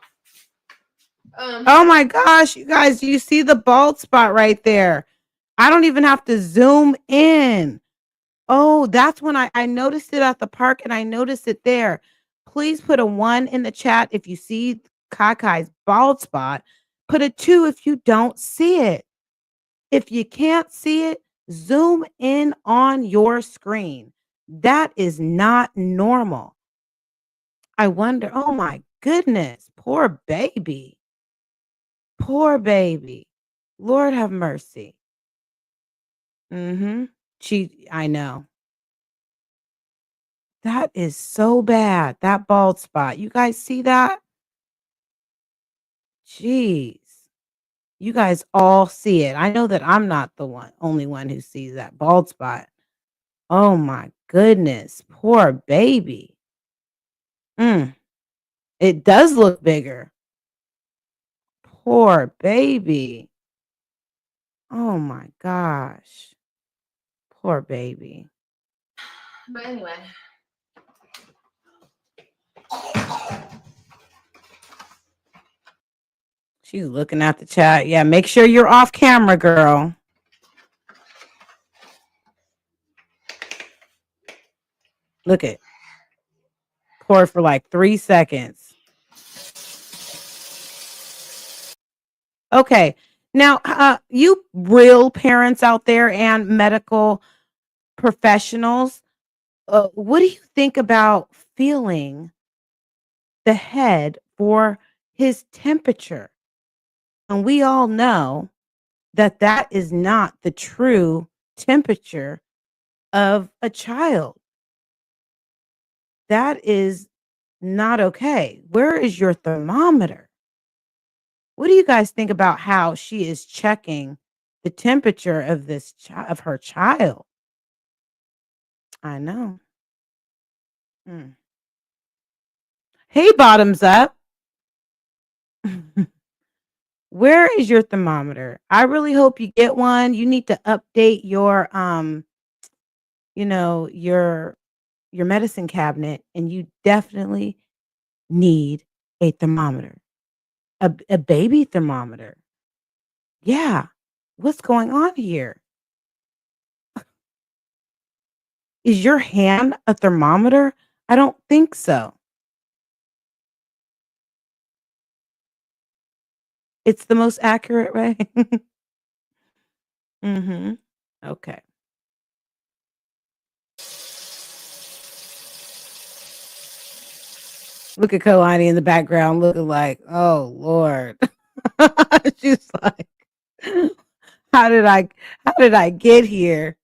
Oh my gosh, you guys, you see the bald spot right there. I don't even have to zoom in. Oh, that's when I noticed it at the park and I noticed it there. Please put a 1 in the chat if you see Kakai's bald spot. Put a 2 if you don't see it. If you can't see it, zoom in on your screen. That is not normal. I wonder, oh my goodness, poor baby. Poor baby. Lord have mercy. I know. That is so bad. That bald spot. You guys see that? Jeez. You guys all see it. I know that I'm not the only one who sees that bald spot. Oh my goodness. Poor baby. It does look bigger. Poor baby. Oh my gosh. Poor baby. But anyway. She's looking at the chat. Yeah, make sure you're off camera, girl. Look it. Pour for like 3 seconds. Okay. Now, you real parents out there and medical professionals, what do you think about feeling the head for his temperature? And we all know that that is not the true temperature of a child. That is not okay. Where is your thermometer? What do you guys think about how she is checking the temperature of this of her child? I know. Mm. Hey, bottoms up. Where is your thermometer? I really hope you get one. You need to update your your medicine cabinet and you definitely need a thermometer. A baby thermometer. Yeah. What's going on here? Is your hand a thermometer? I don't think so. It's the most accurate way. Mhm. Okay. Look at Kalani in the background looking like, "Oh, Lord." She's like, "How did I get here?"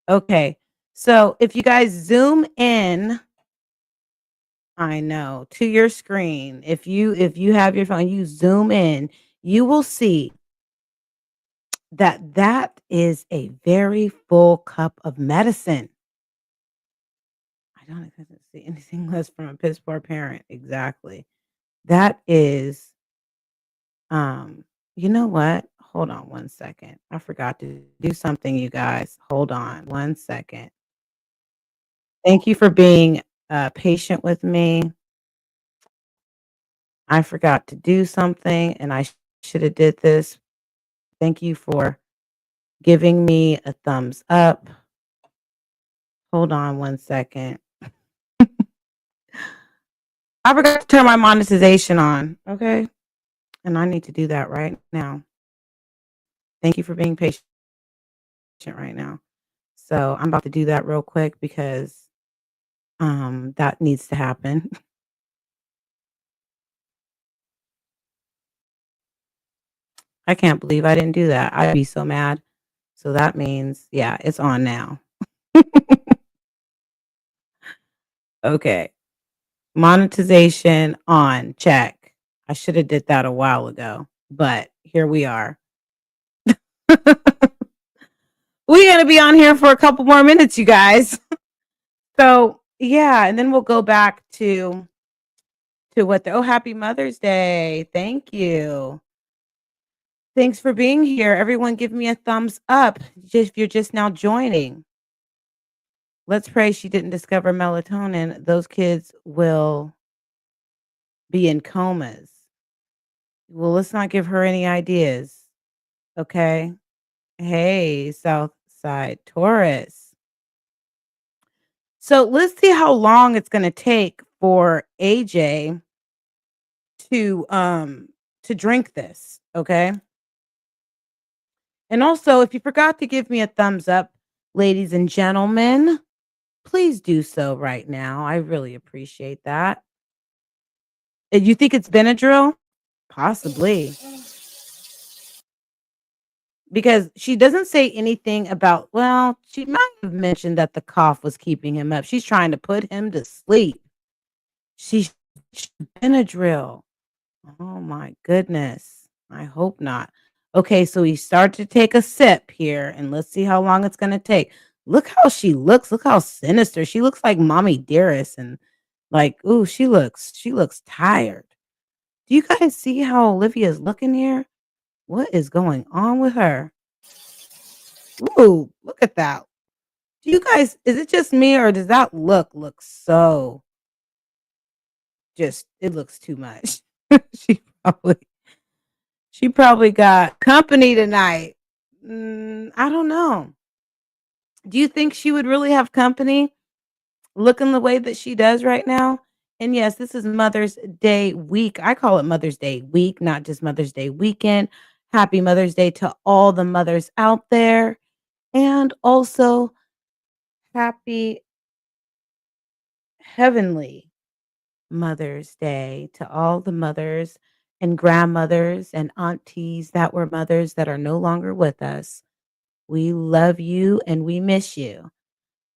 Okay. So, if you guys zoom in, I know, to your screen, if you have your phone, you zoom in, you will see that that is a very full cup of medicine. I don't expect to see anything less from a piss poor parent. Exactly. That is You know what? Hold on one second. I forgot to do something, you guys. Hold on one second. Thank you for being patient with me. I forgot to do something and I should have did this. Thank you for giving me a thumbs up. Hold on one second. I forgot to turn my monetization on. Okay. And I need to do that right now. Thank you for being patient right now. So I'm about to do that real quick because that needs to happen. I can't believe I didn't do that. I'd be so mad. So that means, yeah, it's on now. Okay. Monetization on, check. I should have did that a while ago, but here we are. We're going to be on here for a couple more minutes, you guys. So, yeah, and then we'll go back to what the happy Mother's Day. Thank you. Thanks for being here. Everyone give me a thumbs up if you're just now joining. Let's pray she didn't discover melatonin. Those kids will be in comas. Well, let's not give her any ideas. Okay. Hey, Southside Taurus. So let's see how long it's going to take for AJ to drink this. Okay. And also, if you forgot to give me a thumbs up, ladies and gentlemen, please do so right now. I really appreciate that. You think it's Benadryl? Possibly. Because she doesn't say anything about, well, she might have mentioned that the cough was keeping him up. She's trying to put him to sleep. She's Benadryl. Oh my goodness. I hope not. Okay, so he started to take a sip here, and let's see how long it's going to take. Look how she looks. Look how sinister. She looks like Mommy Dearest, and like, ooh, she looks tired. Do you guys see how Olivia's looking here? What is going on with her? Ooh, look at that. Do you guys, is it just me or does that look so just, it looks too much. she probably she probably got company tonight. I don't know. Do you think she would really have company looking the way that she does right now? And yes, this is Mother's Day week. I call it Mother's Day week, not just Mother's Day weekend. Happy Mother's Day to all the mothers out there. And also happy heavenly Mother's Day to all the mothers and grandmothers and aunties that were mothers that are no longer with us. We love you and we miss you.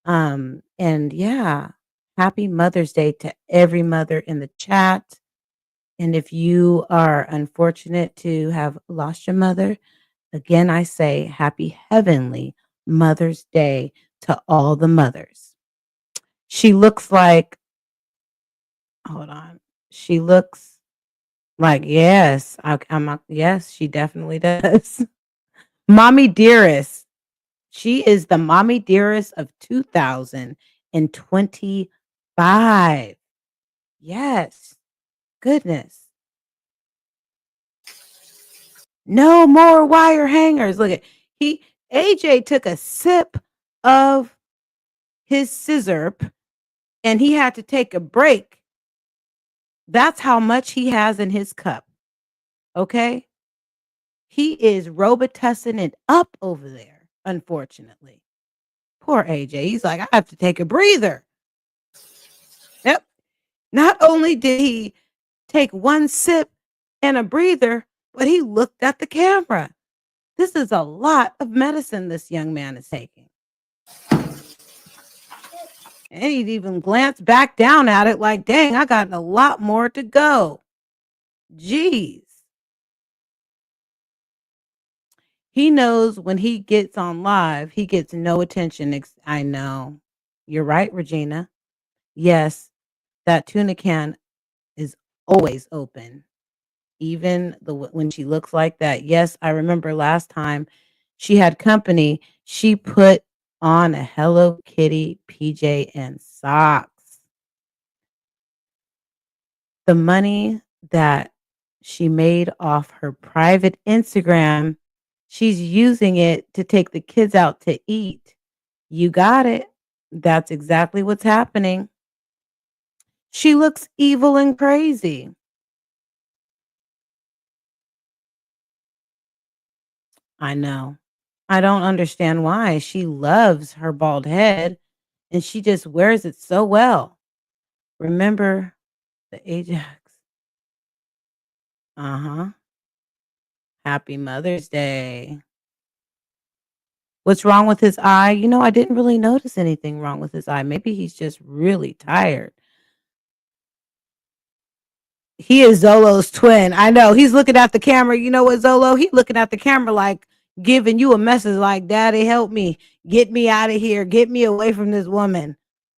And yeah, happy Mother's Day to every mother in the chat. And if you are unfortunate to have lost your mother, again, I say happy heavenly Mother's Day to all the mothers. She looks like, hold on. She looks like, yes, yes, she definitely does. Mommy Dearest. She is the Mommy Dearest of 2025. Yes. Goodness. No more wire hangers. Look at AJ took a sip of his scissor and he had to take a break. That's how much he has in his cup. Okay? He is Robitussin it up over there, unfortunately. Poor AJ. He's like, I have to take a breather. Yep. Not only did he take one sip and a breather, but he looked at the camera. This is a lot of medicine this young man is taking. And he'd even glance back down at it like, dang, I got a lot more to go. Jeez. He knows when he gets on live, he gets no attention. I know. You're right, Regina. Yes, that tuna can is always open. even when she looks like that. Yes, I remember last time she had company, she put on a Hello Kitty PJ and socks. The money that she made off her private Instagram, she's using it to take the kids out to eat. You got it. That's exactly what's happening. She looks evil and crazy. I know. I don't understand why. She loves her bald head and she just wears it so well. Remember the Ajax? Uh-huh. Happy Mother's Day. What's wrong with his eye? I didn't really notice anything wrong with his eye. Maybe he's just really tired. He is Zolo's twin. I know. He's looking at the camera. You know what, Zolo? He's looking at the camera like giving you a message like, Daddy, help me. Get me out of here. Get me away from this woman.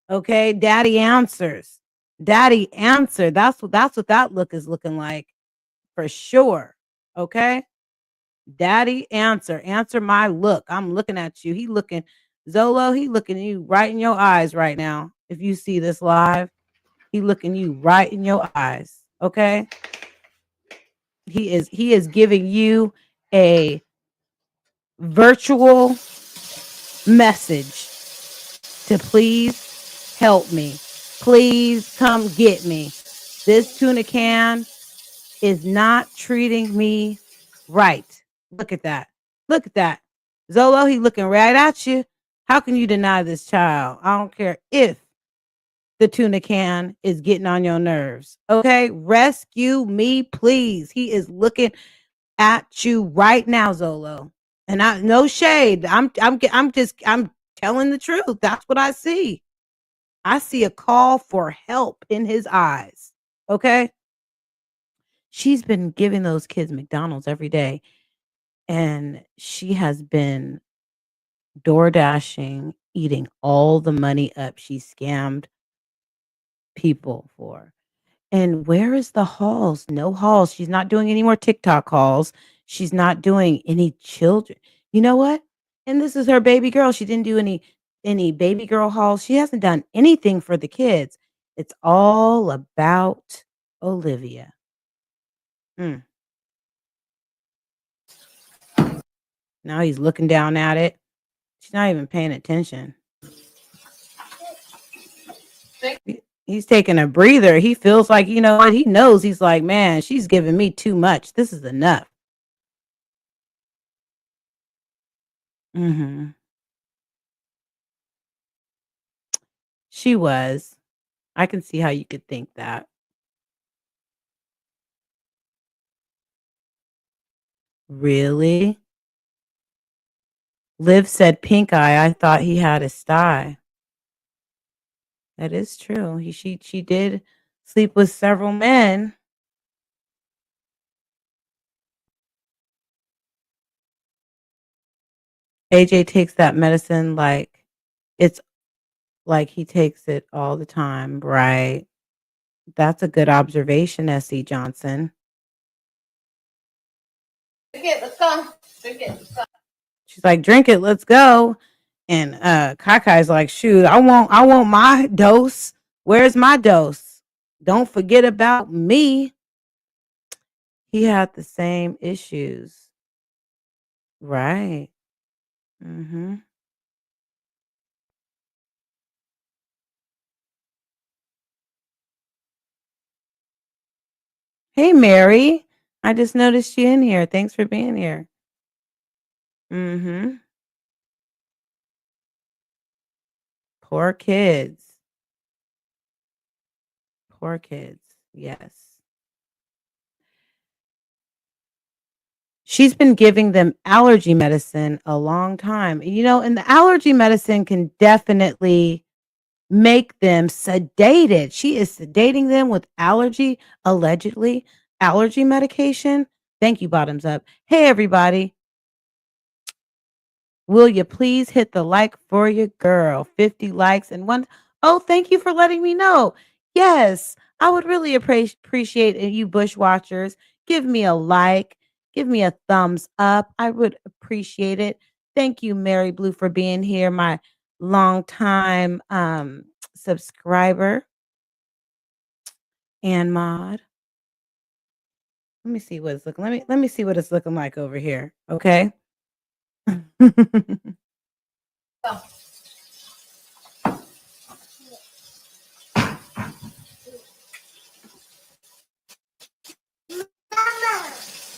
Okay? Daddy answers. Daddy answer. That's what that look is looking like for sure. Okay? Daddy answer. Answer my look. I'm looking at you. Zolo, he looking at you right in your eyes right now. If you see this live, he looking you right in your eyes. Okay? He is giving you a virtual message to please help me. Please come get me. This tuna can is not treating me right. Look at that. Look at that. Zolo, he looking right at you. How can you deny this child? I don't care if the tuna can is getting on your nerves. Okay? Rescue me, please. He is looking at you right now, Zolo. And I no shade. I'm telling the truth. That's what I see. I see a call for help in his eyes. Okay? She's been giving those kids McDonald's every day and she has been door dashing, eating all the money up she scammed people for. And where is the hauls? No hauls. She's not doing any more TikTok hauls. She's not doing any children. You know what? And this is her baby girl. She didn't do any baby girl hauls. She hasn't done anything for the kids. It's all about Olivia. Mm. Now he's looking down at it. She's not even paying attention. He's taking a breather. He feels like, you know what? He knows. He's like, man, she's giving me too much. This is enough. Mm-hmm. She was. I can see how you could think that. Really? Liv said pink eye. I thought he had a sty. That is true. She did sleep with several men. AJ takes that medicine like it's like he takes it all the time, right? That's a good observation, S.E. Johnson. Drink it, let's go. Drink it, let's go. She's like, drink it, let's go. And Kakai's like, shoot, I want my dose. Where's my dose? Don't forget about me. He had the same issues. Right. Mm-hmm. Hey, Mary. I just noticed you in here. Thanks for being here. Mm-hmm. Poor kids. Poor kids. Yes. She's been giving them allergy medicine a long time. And the allergy medicine can definitely make them sedated. She is sedating them with allegedly allergy medication. Thank you, bottoms up. Hey, everybody. Will you please hit the like for your girl? 50 likes and one. Oh, thank you for letting me know. Yes, I would really appreciate you bush watchers. give me a like, give me a thumbs up. I would appreciate it. Thank you, Mary Blue, for being here, my longtime subscriber and mod. Let me see what it's looking. Let me see what it's looking like over here. Okay.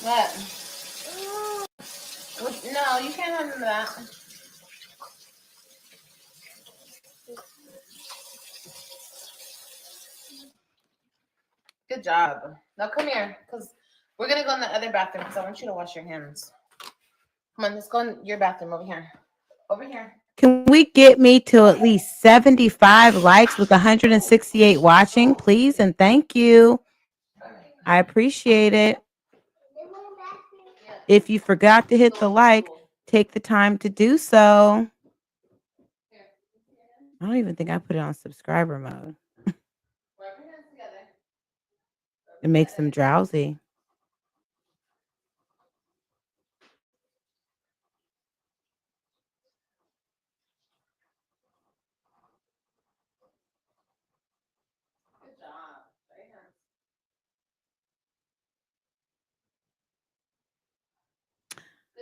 What? No, you can't handle that. Good job. Now come here, because we're going to go in the other bathroom because I want you to wash your hands. Come on, let's go in your bathroom over here. Over here. Can we get me to at least 75 likes with 168 watching, please? And thank you. I appreciate it. If you forgot to hit the like, take the time to do so. I don't even think I put it on subscriber mode. It makes them drowsy.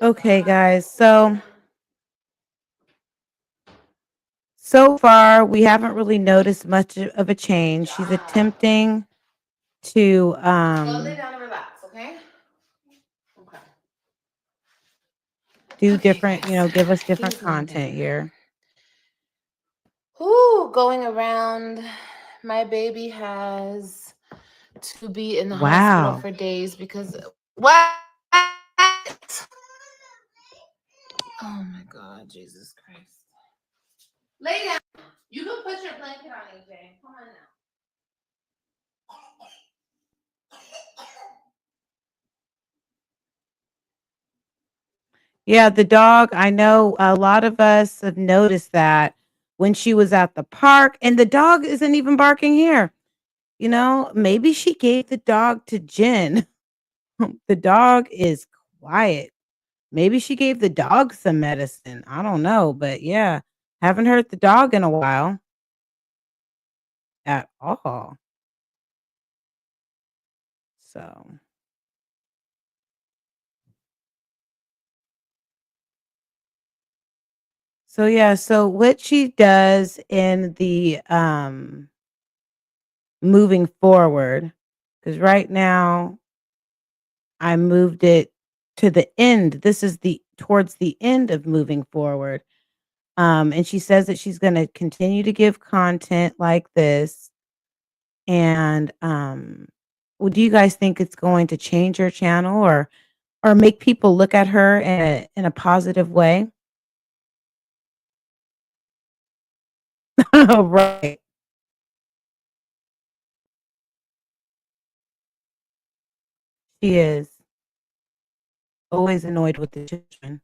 Okay, guys. So far, we haven't really noticed much of a change. She's attempting to Go lay down and relax, okay? Okay. do Okay, different, guys. give us different He's not content there. here. Ooh, going around. My baby has to be in the hospital Wow. for days because what? Oh my God, Jesus Christ! Lay down. You can put your blanket on, AJ. Come on now. Yeah, the dog, I know a lot of us have noticed that when she was at the park, and the dog isn't even barking here. Maybe she gave the dog to Jen. The dog is quiet. Maybe she gave the dog some medicine. I don't know, but yeah, haven't heard the dog in a while at all. So, yeah, so what she does in the moving forward, because right now I moved it to the end. This is the towards the end of moving forward. And she says that she's going to continue to give content like this. And well, do you guys think it's going to change her channel or make people look at her in a positive way? Right. She is always annoyed with the children.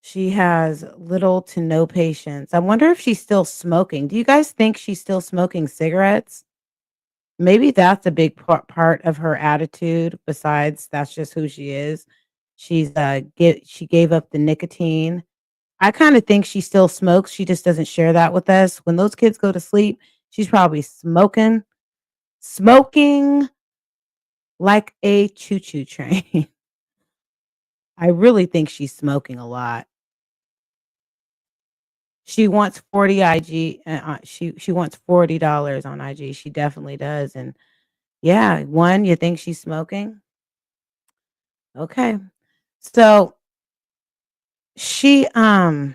She has little to no patience. I wonder if she's still smoking. Do you guys think she's still smoking cigarettes? Maybe that's a big part of her attitude. Besides, that's just who she is. She gave up the nicotine. I kind of think she still smokes. She just doesn't share that with us. When those kids go to sleep, she's probably smoking like a choo-choo train. I really think she's smoking a lot. She wants 40 IG. She wants $40 on IG. She definitely does. And yeah, you think she's smoking? Okay. So she I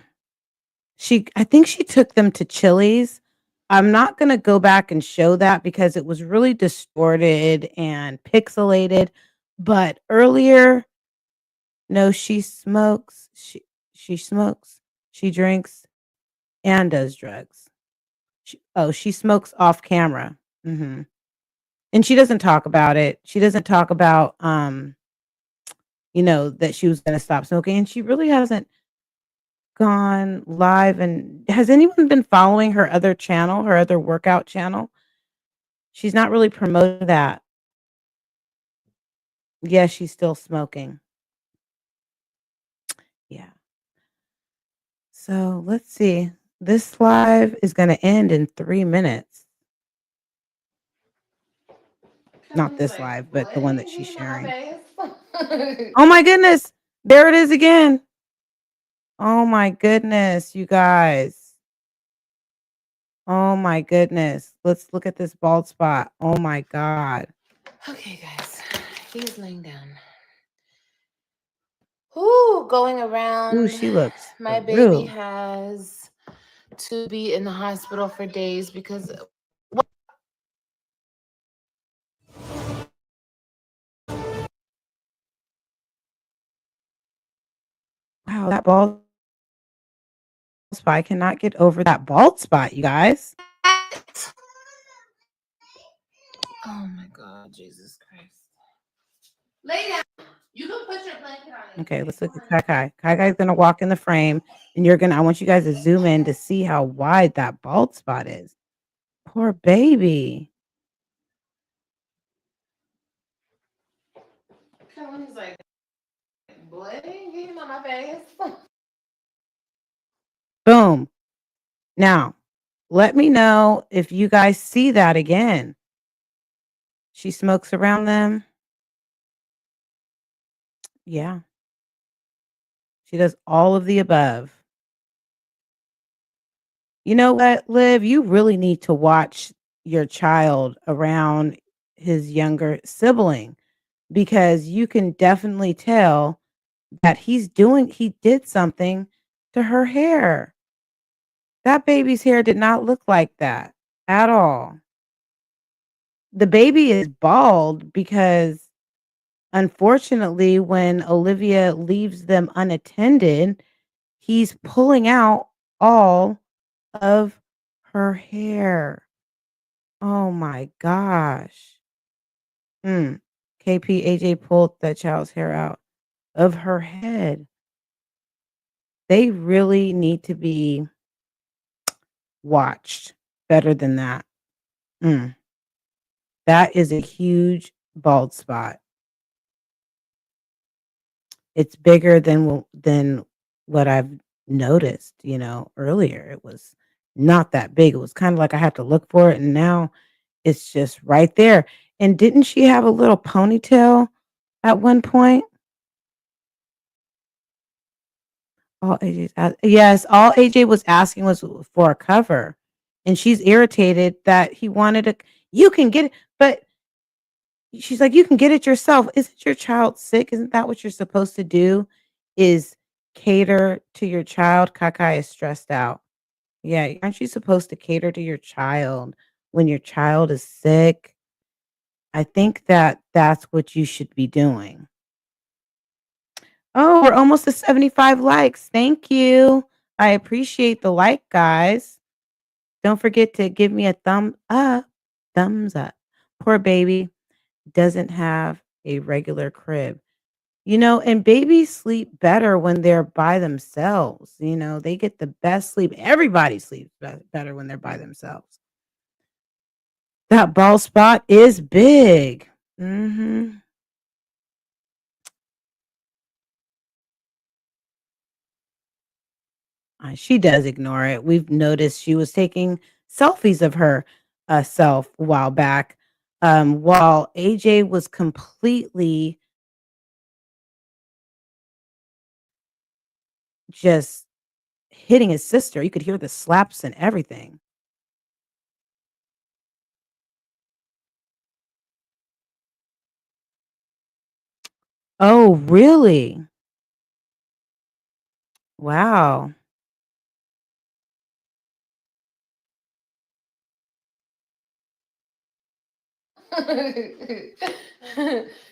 think she took them to Chili's. I'm not going to go back and show that because it was really distorted and pixelated, but earlier, no, she smokes. She smokes. She drinks and does drugs. She smokes off camera. Mhm. And she doesn't talk about it. She doesn't talk about that she was going to stop smoking, and she really hasn't gone live. And has anyone been following her other channel, her other workout channel? She's not really promoting that. Yeah, she's still smoking. Yeah. So let's see. This live is going to end in 3 minutes. Not this live, but the one that she's sharing. Oh my goodness. There it is again. Oh my goodness, you guys. Oh my goodness. Let's look at this bald spot. Oh my God. Okay, guys. He's laying down. Ooh, going around. Ooh, she looks My through. baby has to be in the hospital for days because Wow, that bald spot. I cannot get over that bald spot, you guys. oh my God, Jesus Christ. Lay down. You can put your blanket on. Okay, let's look at Kai Kai. Kai Kai's gonna walk in the frame, and I want you guys to zoom in to see how wide that bald spot is. Poor baby. He's like, boy, get him on my face. Boom. Now, let me know if you guys see that again. She smokes around them. Yeah. She does all of the above. You know what, Liv? You really need to watch your child around his younger sibling because you can definitely tell that he did something to her hair. That baby's hair did not look like that at all. The baby is bald because unfortunately, when Olivia leaves them unattended, he's pulling out all of her hair. Oh my gosh. KP AJ pulled that child's hair out of her head. They really need to be watched better than that. That is a huge bald spot. It's bigger than what I've noticed, earlier. It was not that big. It was kind of like I had to look for it, and now it's just right there. And didn't she have a little ponytail at one point? Yes, all AJ was asking was for a cover, and she's irritated that he wanted a you can get it, but she's like, "You can get it yourself. Isn't your child sick? Isn't that what you're supposed to do, is cater to your child?" Kakai is stressed out. Yeah, aren't you supposed to cater to your child when your child is sick? I think that that's what you should be doing. Oh, we're almost to 75 likes. Thank you. I appreciate the like, guys. Don't forget to give me a thumb up. Thumbs up. Poor baby doesn't have a regular crib. And babies sleep better when they're by themselves. They get the best sleep. Everybody sleeps better when they're by themselves. That bald spot is big. She does ignore it. We've noticed she was taking selfies of her self a while back, while AJ was completely just hitting his sister. You could hear the slaps and everything. Oh, really? Wow.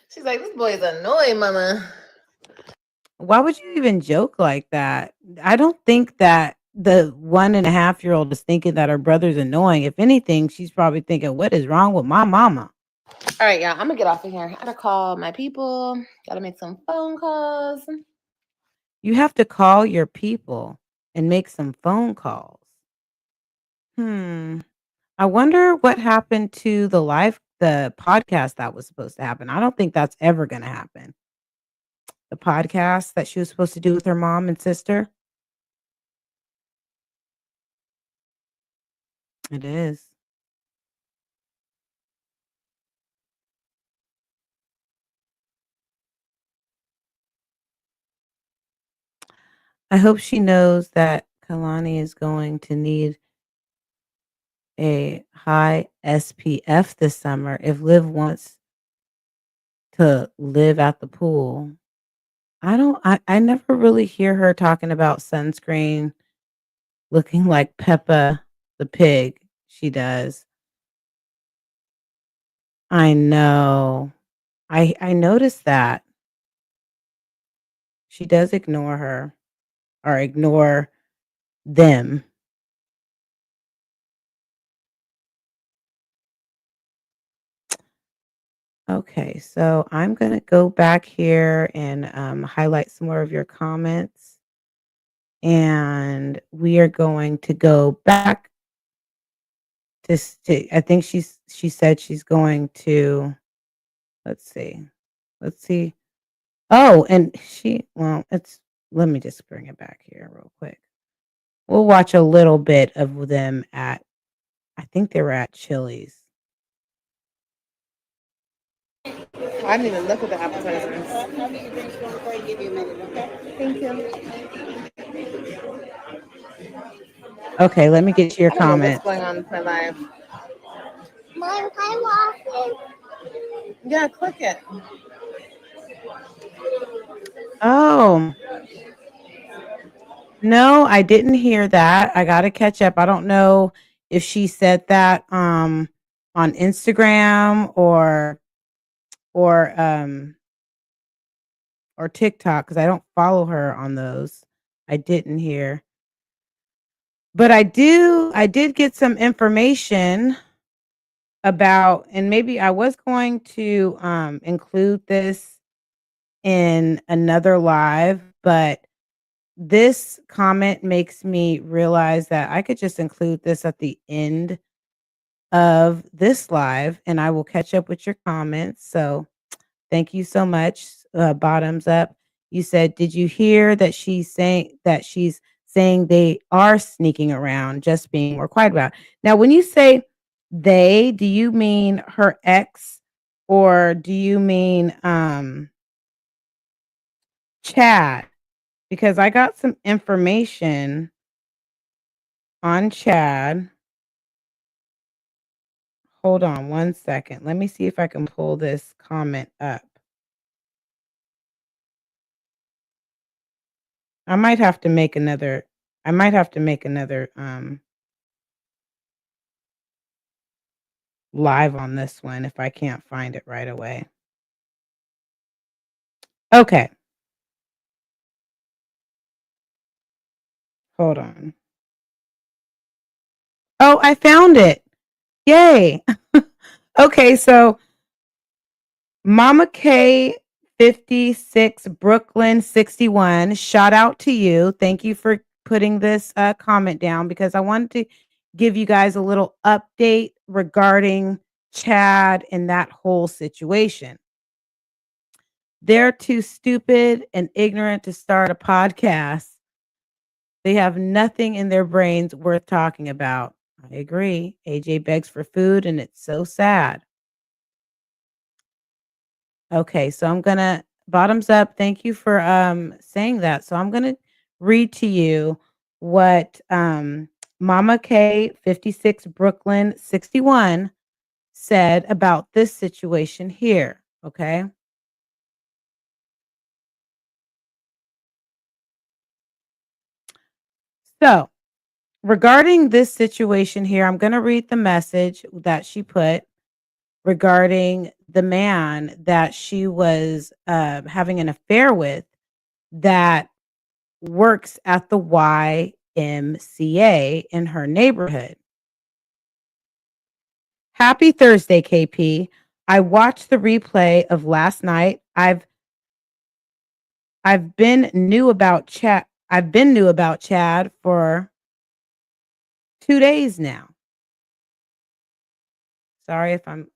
She's like, this boy is annoying, mama. Why would you even joke like that? I don't think that the 1.5-year-old is thinking that her brother's annoying. If anything, she's probably thinking, what is wrong with my mama? All right, y'all, I'm gonna get off of here. I gotta call my people. Gotta make some phone calls. You have to call your people and make some phone calls. I wonder what happened to the live the podcast that was supposed to happen. I don't think that's ever going to happen. The podcast that she was supposed to do with her mom and sister. It is. I hope she knows that Kalani is going to need a high SPF this summer if Liv wants to live at the pool. I never really hear her talking about sunscreen looking like Peppa the pig. She does. I know. I noticed that. She does ignore her or ignore them. Okay, so I'm going to go back here and highlight some more of your comments. And we are going to go back to I think she said she's going to, let's see. Let's see. Oh, and let me just bring it back here real quick. We'll watch a little bit of them I think they were at Chili's. I didn't even look at the appetizers. Thank you. Okay, let me get to your I don't know comment. what's going on with my life. Mom, can I watch it? Yeah, click it. Oh. No, I didn't hear that. I got to catch up. I don't know if she said that on Instagram or TikTok cuz I don't follow her on those. I didn't hear. But I did get some information about, and maybe I was going to include this in another live, but this comment makes me realize that I could just include this at the end of this live and I will catch up with your comments. So thank you so much. Bottoms up. You said, did you hear that she's saying they are sneaking around, just being more quiet about it? Now, when you say they, do you mean her ex or do you mean Chad? Because I got some information on Chad. Hold on one second. Let me see if I can pull this comment up. I might have to make another live on this one if I can't find it right away. Okay. Hold on. Oh, I found it. Yay. Okay, so Mama K 56 Brooklyn 61, shout out to you. Thank you for putting this comment down because I wanted to give you guys a little update regarding Chad and that whole situation. They're too stupid and ignorant to start a podcast. They have nothing in their brains worth talking about. I agree. AJ begs for food and it's so sad. Okay, so I'm gonna bottoms up. Thank you for saying that. So I'm gonna read to you what Mama K 56 Brooklyn 61 said about this situation here. Okay. So regarding this situation here, I'm gonna read the message that she put regarding the man that she was having an affair with that works at the YMCA in her neighborhood. Happy Thursday, KP. I watched the replay of last night. I've been new about Chad. I've been new about Chad for 2 days now. Sorry if I'm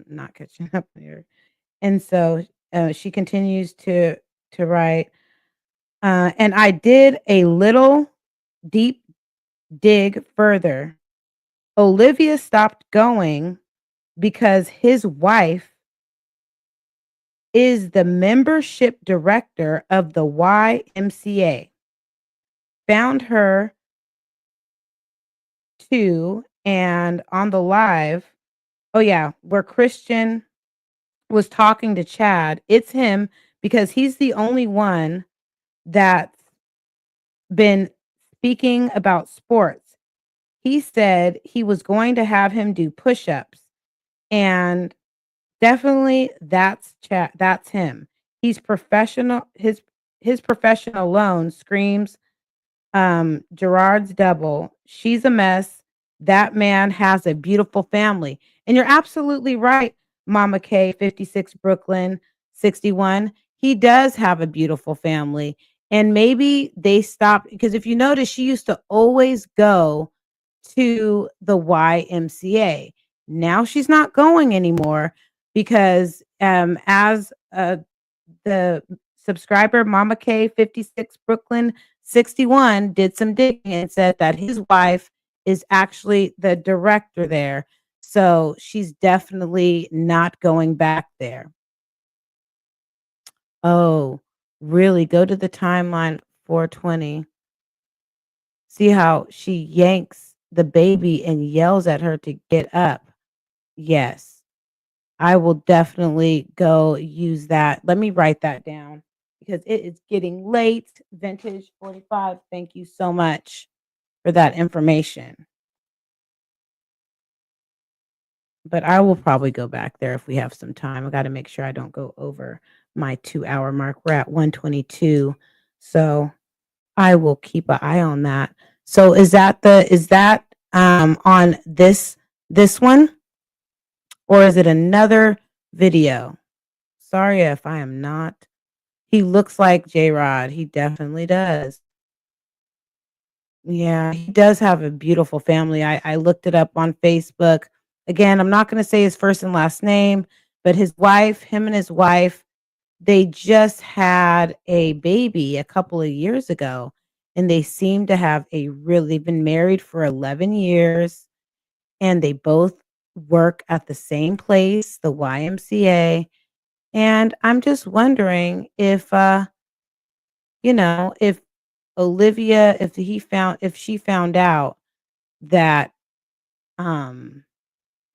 not catching up here. And so she continues to write. And I did a little deep dig further. Olivia stopped going because his wife is the membership director of the YMCA. Found her too, and on the live, oh yeah, where Christian was talking to Chad, it's him because he's the only one that's been speaking about sports. He said he was going to have him do push-ups, and definitely that's Chad, that's him. He's professional. His profession alone screams Gerard's double. She's a mess. That man has a beautiful family. And you're absolutely right, Mama K, 56 Brooklyn, 61. He does have a beautiful family. And maybe they stopped because if you notice, she used to always go to the YMCA. Now she's not going anymore because as the subscriber Mama K 56 Brooklyn 61 did some digging and said that his wife is actually the director there. So she's definitely not going back there. Oh, really? Go to the timeline 420. See how she yanks the baby and yells at her to get up. Yes, I will definitely go use that. Let me write that down because it is getting late. Vintage 45. Thank you so much for that information. But I will probably go back there if we have some time. I got to make sure I don't go over my 2-hour mark. We're at 122. So I will keep an eye on that. So is that on this one, or is it another video? Sorry if I am not. He looks like J-Rod. He definitely does. Yeah, he does have a beautiful family. I looked it up on Facebook. Again, I'm not going to say his first and last name, but him and his wife, they just had a baby a couple of years ago, and they seem to have they've been married for 11 years, and they both work at the same place, the YMCA. And I'm just wondering if if Olivia, if she found out that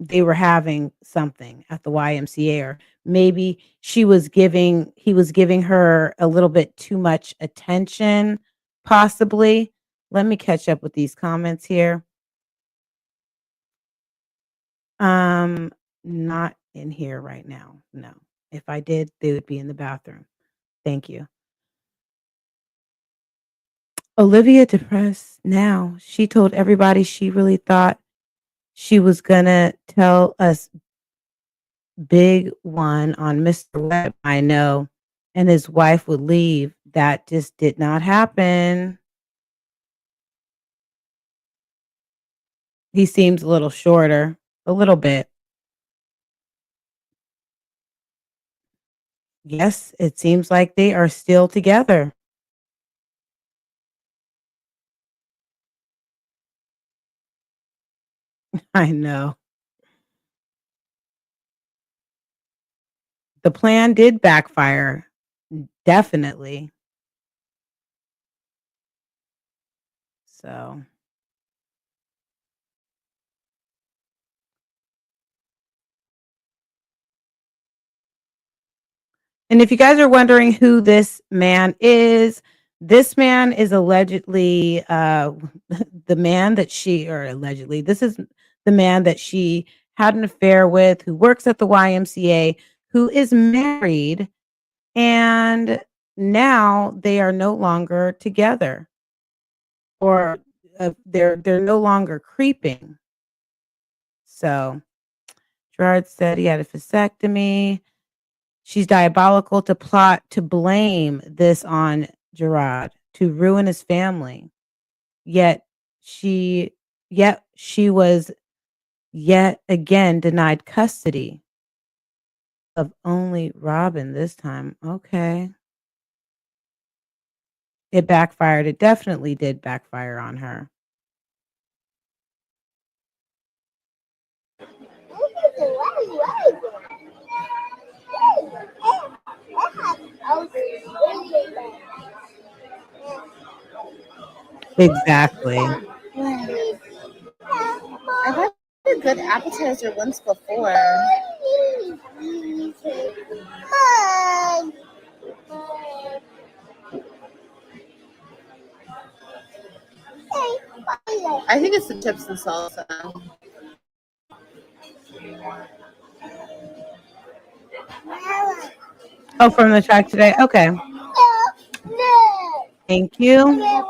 they were having something at the YMCA, or maybe he was giving her a little bit too much attention, possibly. Let me catch up with these comments here. Not in here right now. No. If I did, they would be in the bathroom. Thank you. Olivia depressed now. She told everybody she really thought she was gonna tell us big one on Mr. Webb, I know, and his wife would leave. That just did not happen. He seems a little shorter, a little bit. Yes, it seems like they are still together. I know. The plan did backfire. Definitely. So, and if you guys are wondering who this man is allegedly the man that this is the man that she had an affair with, who works at the YMCA, who is married, and now they are no longer together, or they're no longer creeping. So Gerard said he had a vasectomy. She's diabolical to plot to blame this on Gerard to ruin his family. Yet she was yet again denied custody of only Robin this time. Okay. It backfired. It definitely did backfire on her. Exactly. I've had a good appetizer once before. I think it's the chips and salsa. Oh, from the track today? Okay. Thank you.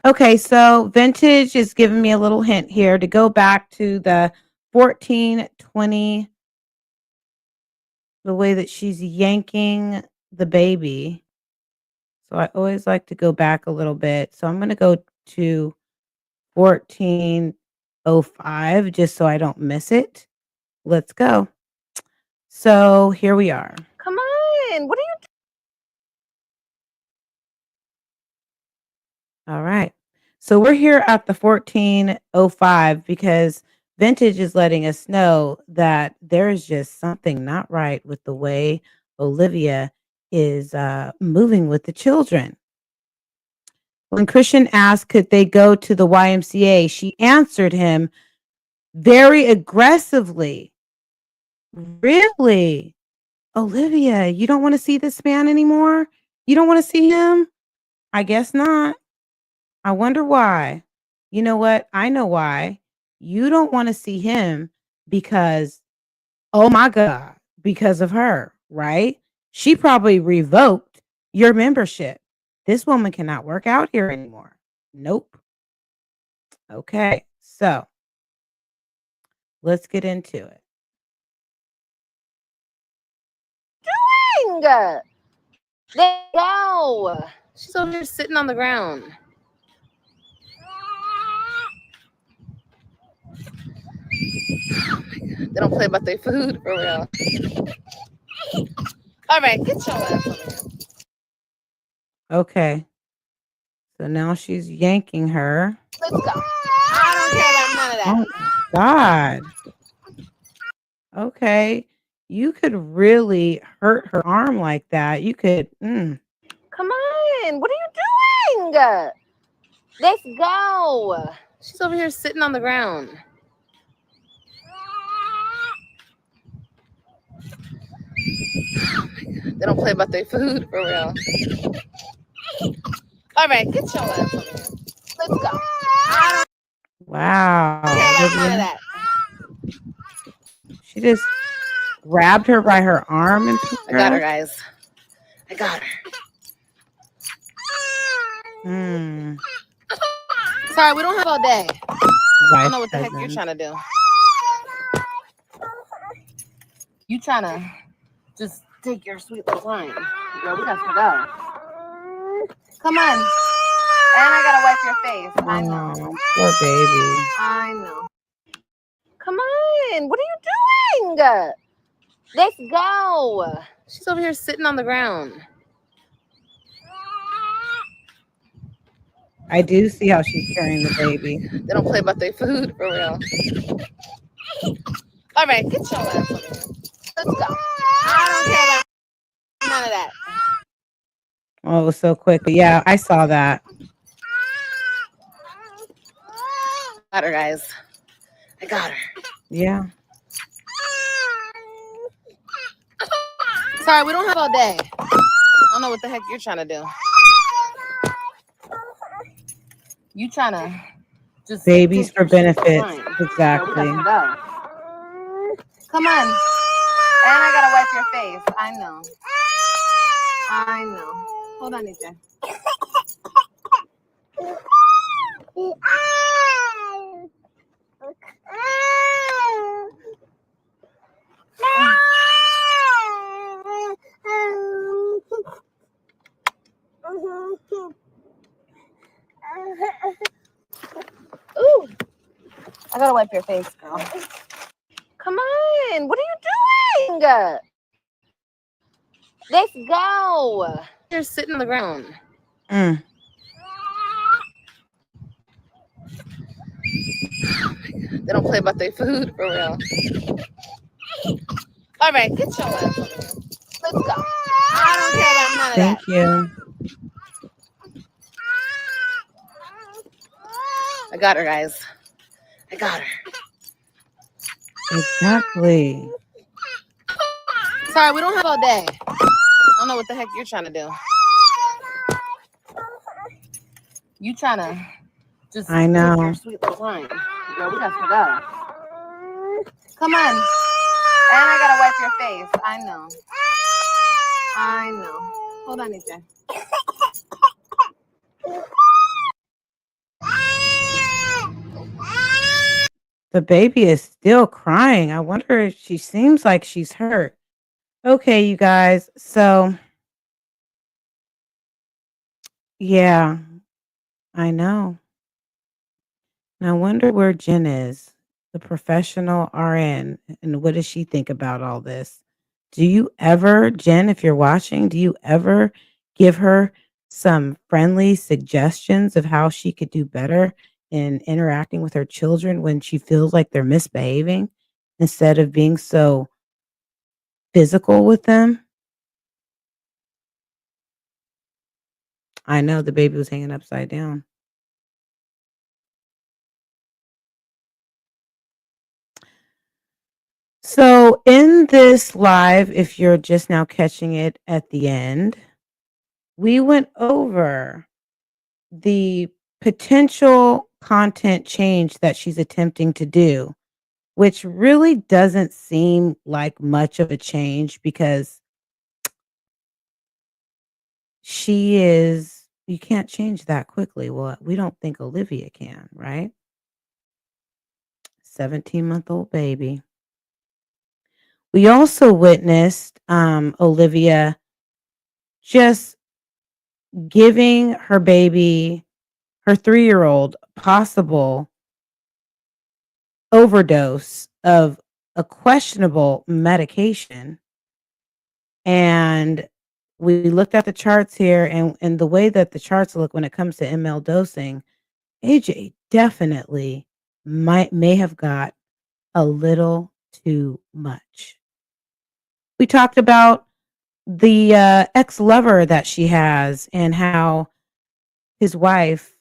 Okay, so vintage is giving me a little hint here to go back to the 1420, the way that she's yanking the baby. So I always like to go back a little bit. So I'm going to go to 1405 just so I don't miss it. Let's go. So here we are. Come on. What are you All right. So we're here at the 1405 because vintage is letting us know that there's just something not right with the way Olivia is moving with the children. When Christian asked, could they go to the YMCA, she answered him very aggressively. Really? Olivia, you don't want to see this man anymore? You don't want to see him? I guess not. I wonder why. You know what? I know why. You don't want to see him because, oh my God, because of her, right? She probably revoked your membership. This woman cannot work out here anymore. Nope. Okay. So let's get into it. doing? There you go. She's over here sitting on the ground. Oh my God. They don't play about their food for real. All right, get your ass over here. Okay. So now she's yanking her. Let's go. I don't care about none of that. Oh my God. Okay. You could really hurt her arm like that. You could. Come on. What are you doing? Let's go. She's over here sitting on the ground. Oh my God. They don't play about their food for real. All right, get your ass over here. Let's go. I Wow. don't care about none of that. She just grabbed her by her arm and pushed I got her, her. guys. I got her. Sorry, we don't have all day. I don't know what the heck you're trying to do. You trying to just take your sweet little time. Girl, we got to go. Come on. And I gotta wipe your face. I know. Oh, poor baby. I know. Come on. What are you doing? Let's go. She's over here sitting on the ground. I do see how she's carrying the baby. They don't play about their food for real. All right, get your ass over here. Let's go. I don't care about none of that. Oh, it was so quick. But yeah, I saw that. Got her, guys. I got her. Yeah. Sorry, we don't have all day. I don't know what the heck you're trying to do. You trying to just Babies for benefits. Girl, Exactly. we got to go. Come on. And I gotta wipe your face. I know. I know. Hold on, Ethan. Ooh. I gotta wipe your face, girl. Come on. What are you doing? Let's go. You're sitting on the ground. Mm. They don't play about their food for real. All right, get your ass over here. Let's go. I don't care about none of that. Thank you. I got her, guys. I got her. Exactly. Sorry, we don't have all day. I don't know what the heck you're trying to do. You trying to just I take know. your sweet little time. Girl, we got to go. Come on. And I gotta wipe your face. I know. I know. Hold on, EJ. The baby is still crying. I wonder if she seems like she's hurt. Okay, you guys. So, yeah, I know. And I wonder where Jen is, the professional RN, and what does she think about all this? Do you ever, Jen, if you're watching, do you ever give her some friendly suggestions of how she could do better in interacting with her children when she feels like they're misbehaving instead of being so physical with them? I know the baby was hanging upside down. So, in this live, if you're just now catching it at the end, we went over the potential content change that she's attempting to do, which really doesn't seem like much of a change because you can't change that quickly. Well, we don't think Olivia can, right? 17-month-old baby. We also witnessed Olivia just giving her baby, her 3-year-old, possible overdose of a questionable medication. And we looked at the charts here, and the way that the charts look when it comes to ml dosing, AJ definitely may have got a little too much. We talked about the ex-lover that she has and how his wife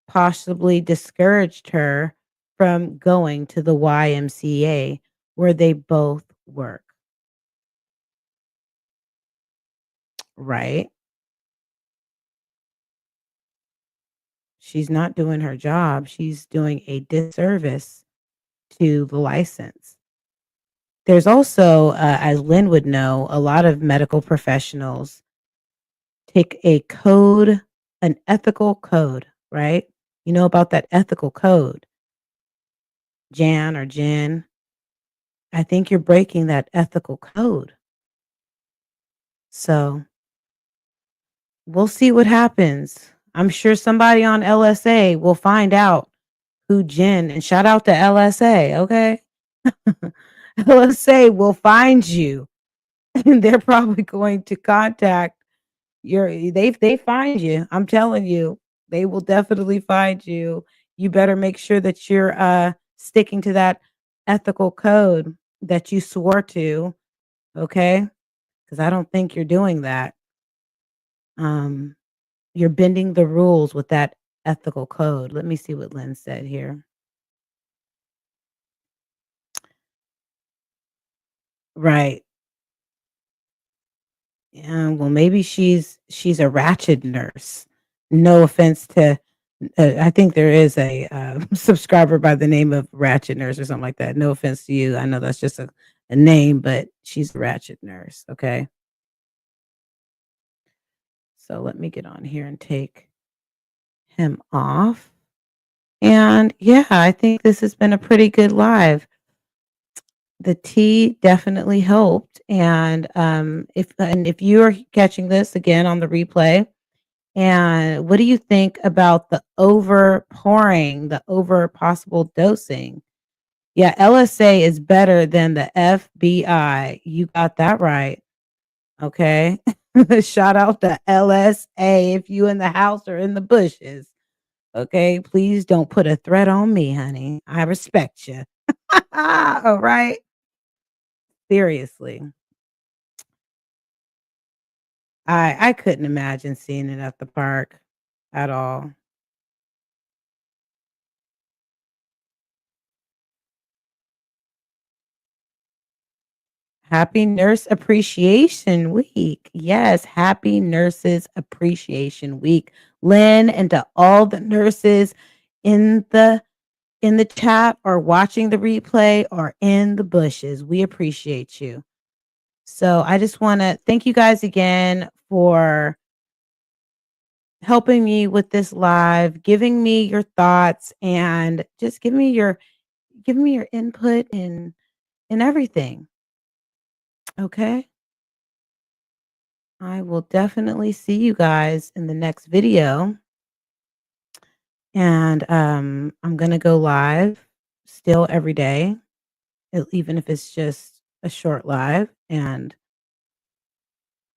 possibly discouraged her from going to the YMCA where they both work. Right? She's not doing her job. She's doing a disservice to the license. There's also, as Lynn would know, a lot of medical professionals take a code, an ethical code, right? You know about that ethical code, Jan or Jen. I think you're breaking that ethical code. So we'll see what happens. I'm sure somebody on LSA will find out who Jen, and shout out to LSA, okay? LSA will find you and they're probably going to contact they find you. I'm telling you, they will definitely find you. You better make sure that you're sticking to that ethical code that you swore to, okay? Because I don't think you're doing that. You're bending the rules with that ethical code. Let me see what Lynn said here. Right. Yeah, well, maybe she's a ratchet nurse. No offense to, I think there is a subscriber by the name of Ratchet Nurse or something like that. No offense to you. I know that's just a name, but she's a ratchet nurse. Okay. So let me get on here and take him off. And yeah, I think this has been a pretty good live. The tea definitely helped. And if you're catching this again on the replay, and what do you think about the over pouring, the over possible dosing Yeah, LSA is better than the FBI. You got that right. Okay. Shout out to LSA if you in the house or in the bushes. Okay. Please don't put a threat on me, honey. I respect you. All right. Seriously. I couldn't imagine seeing it at the park at all. Happy Nurse Appreciation Week. Yes, happy Nurses Appreciation Week. Lynn, and to all the nurses in the chat or watching the replay or in the bushes. We appreciate you. So I just want to thank you guys again for helping me with this live, giving me your thoughts, and just giving me your input in everything. Okay? I will definitely see you guys in the next video. And I'm going to go live still every day, even if it's just a short live. And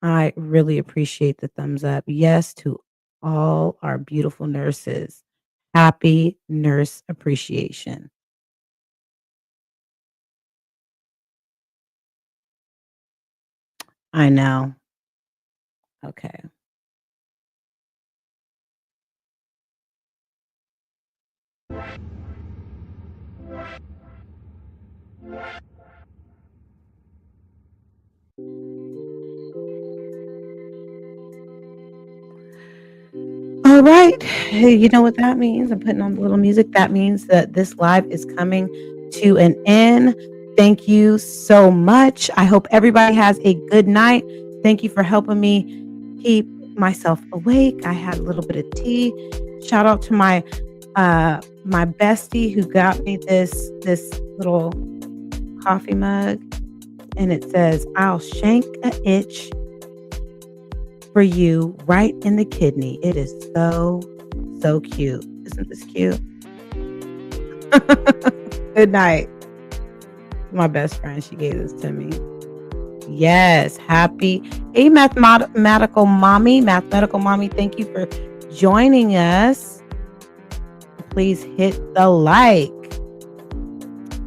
I really appreciate the thumbs up. Yes, to all our beautiful nurses. Happy Nurse Appreciation. I know. Okay. All right. Hey, you know what that means? I'm putting on the little music. That means that this live is coming to an end. Thank you so much. I hope everybody has a good night. Thank you for helping me keep myself awake. I had a little bit of tea. Shout out to my bestie who got me this little coffee mug, and it says, "I'll shank a itch for you right in the kidney." It is so cute. Isn't this cute? Good night. My best friend, she gave this to me. Yes, happy. Hey, mathematical mommy, thank you for joining us. Please hit the like.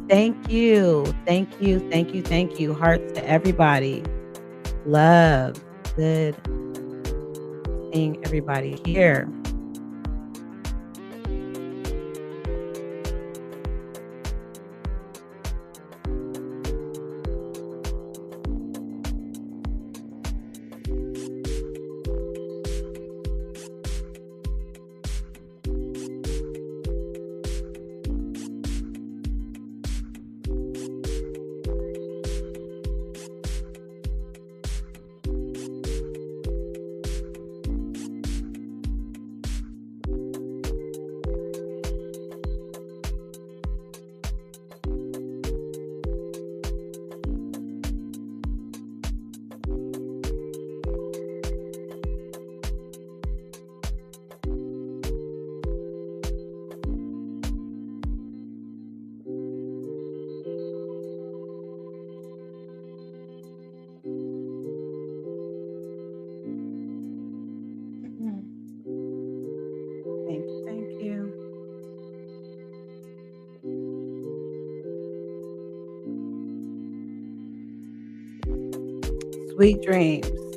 Thank you. Hearts to everybody. Love. Good seeing everybody here. Thank you. Sweet dreams.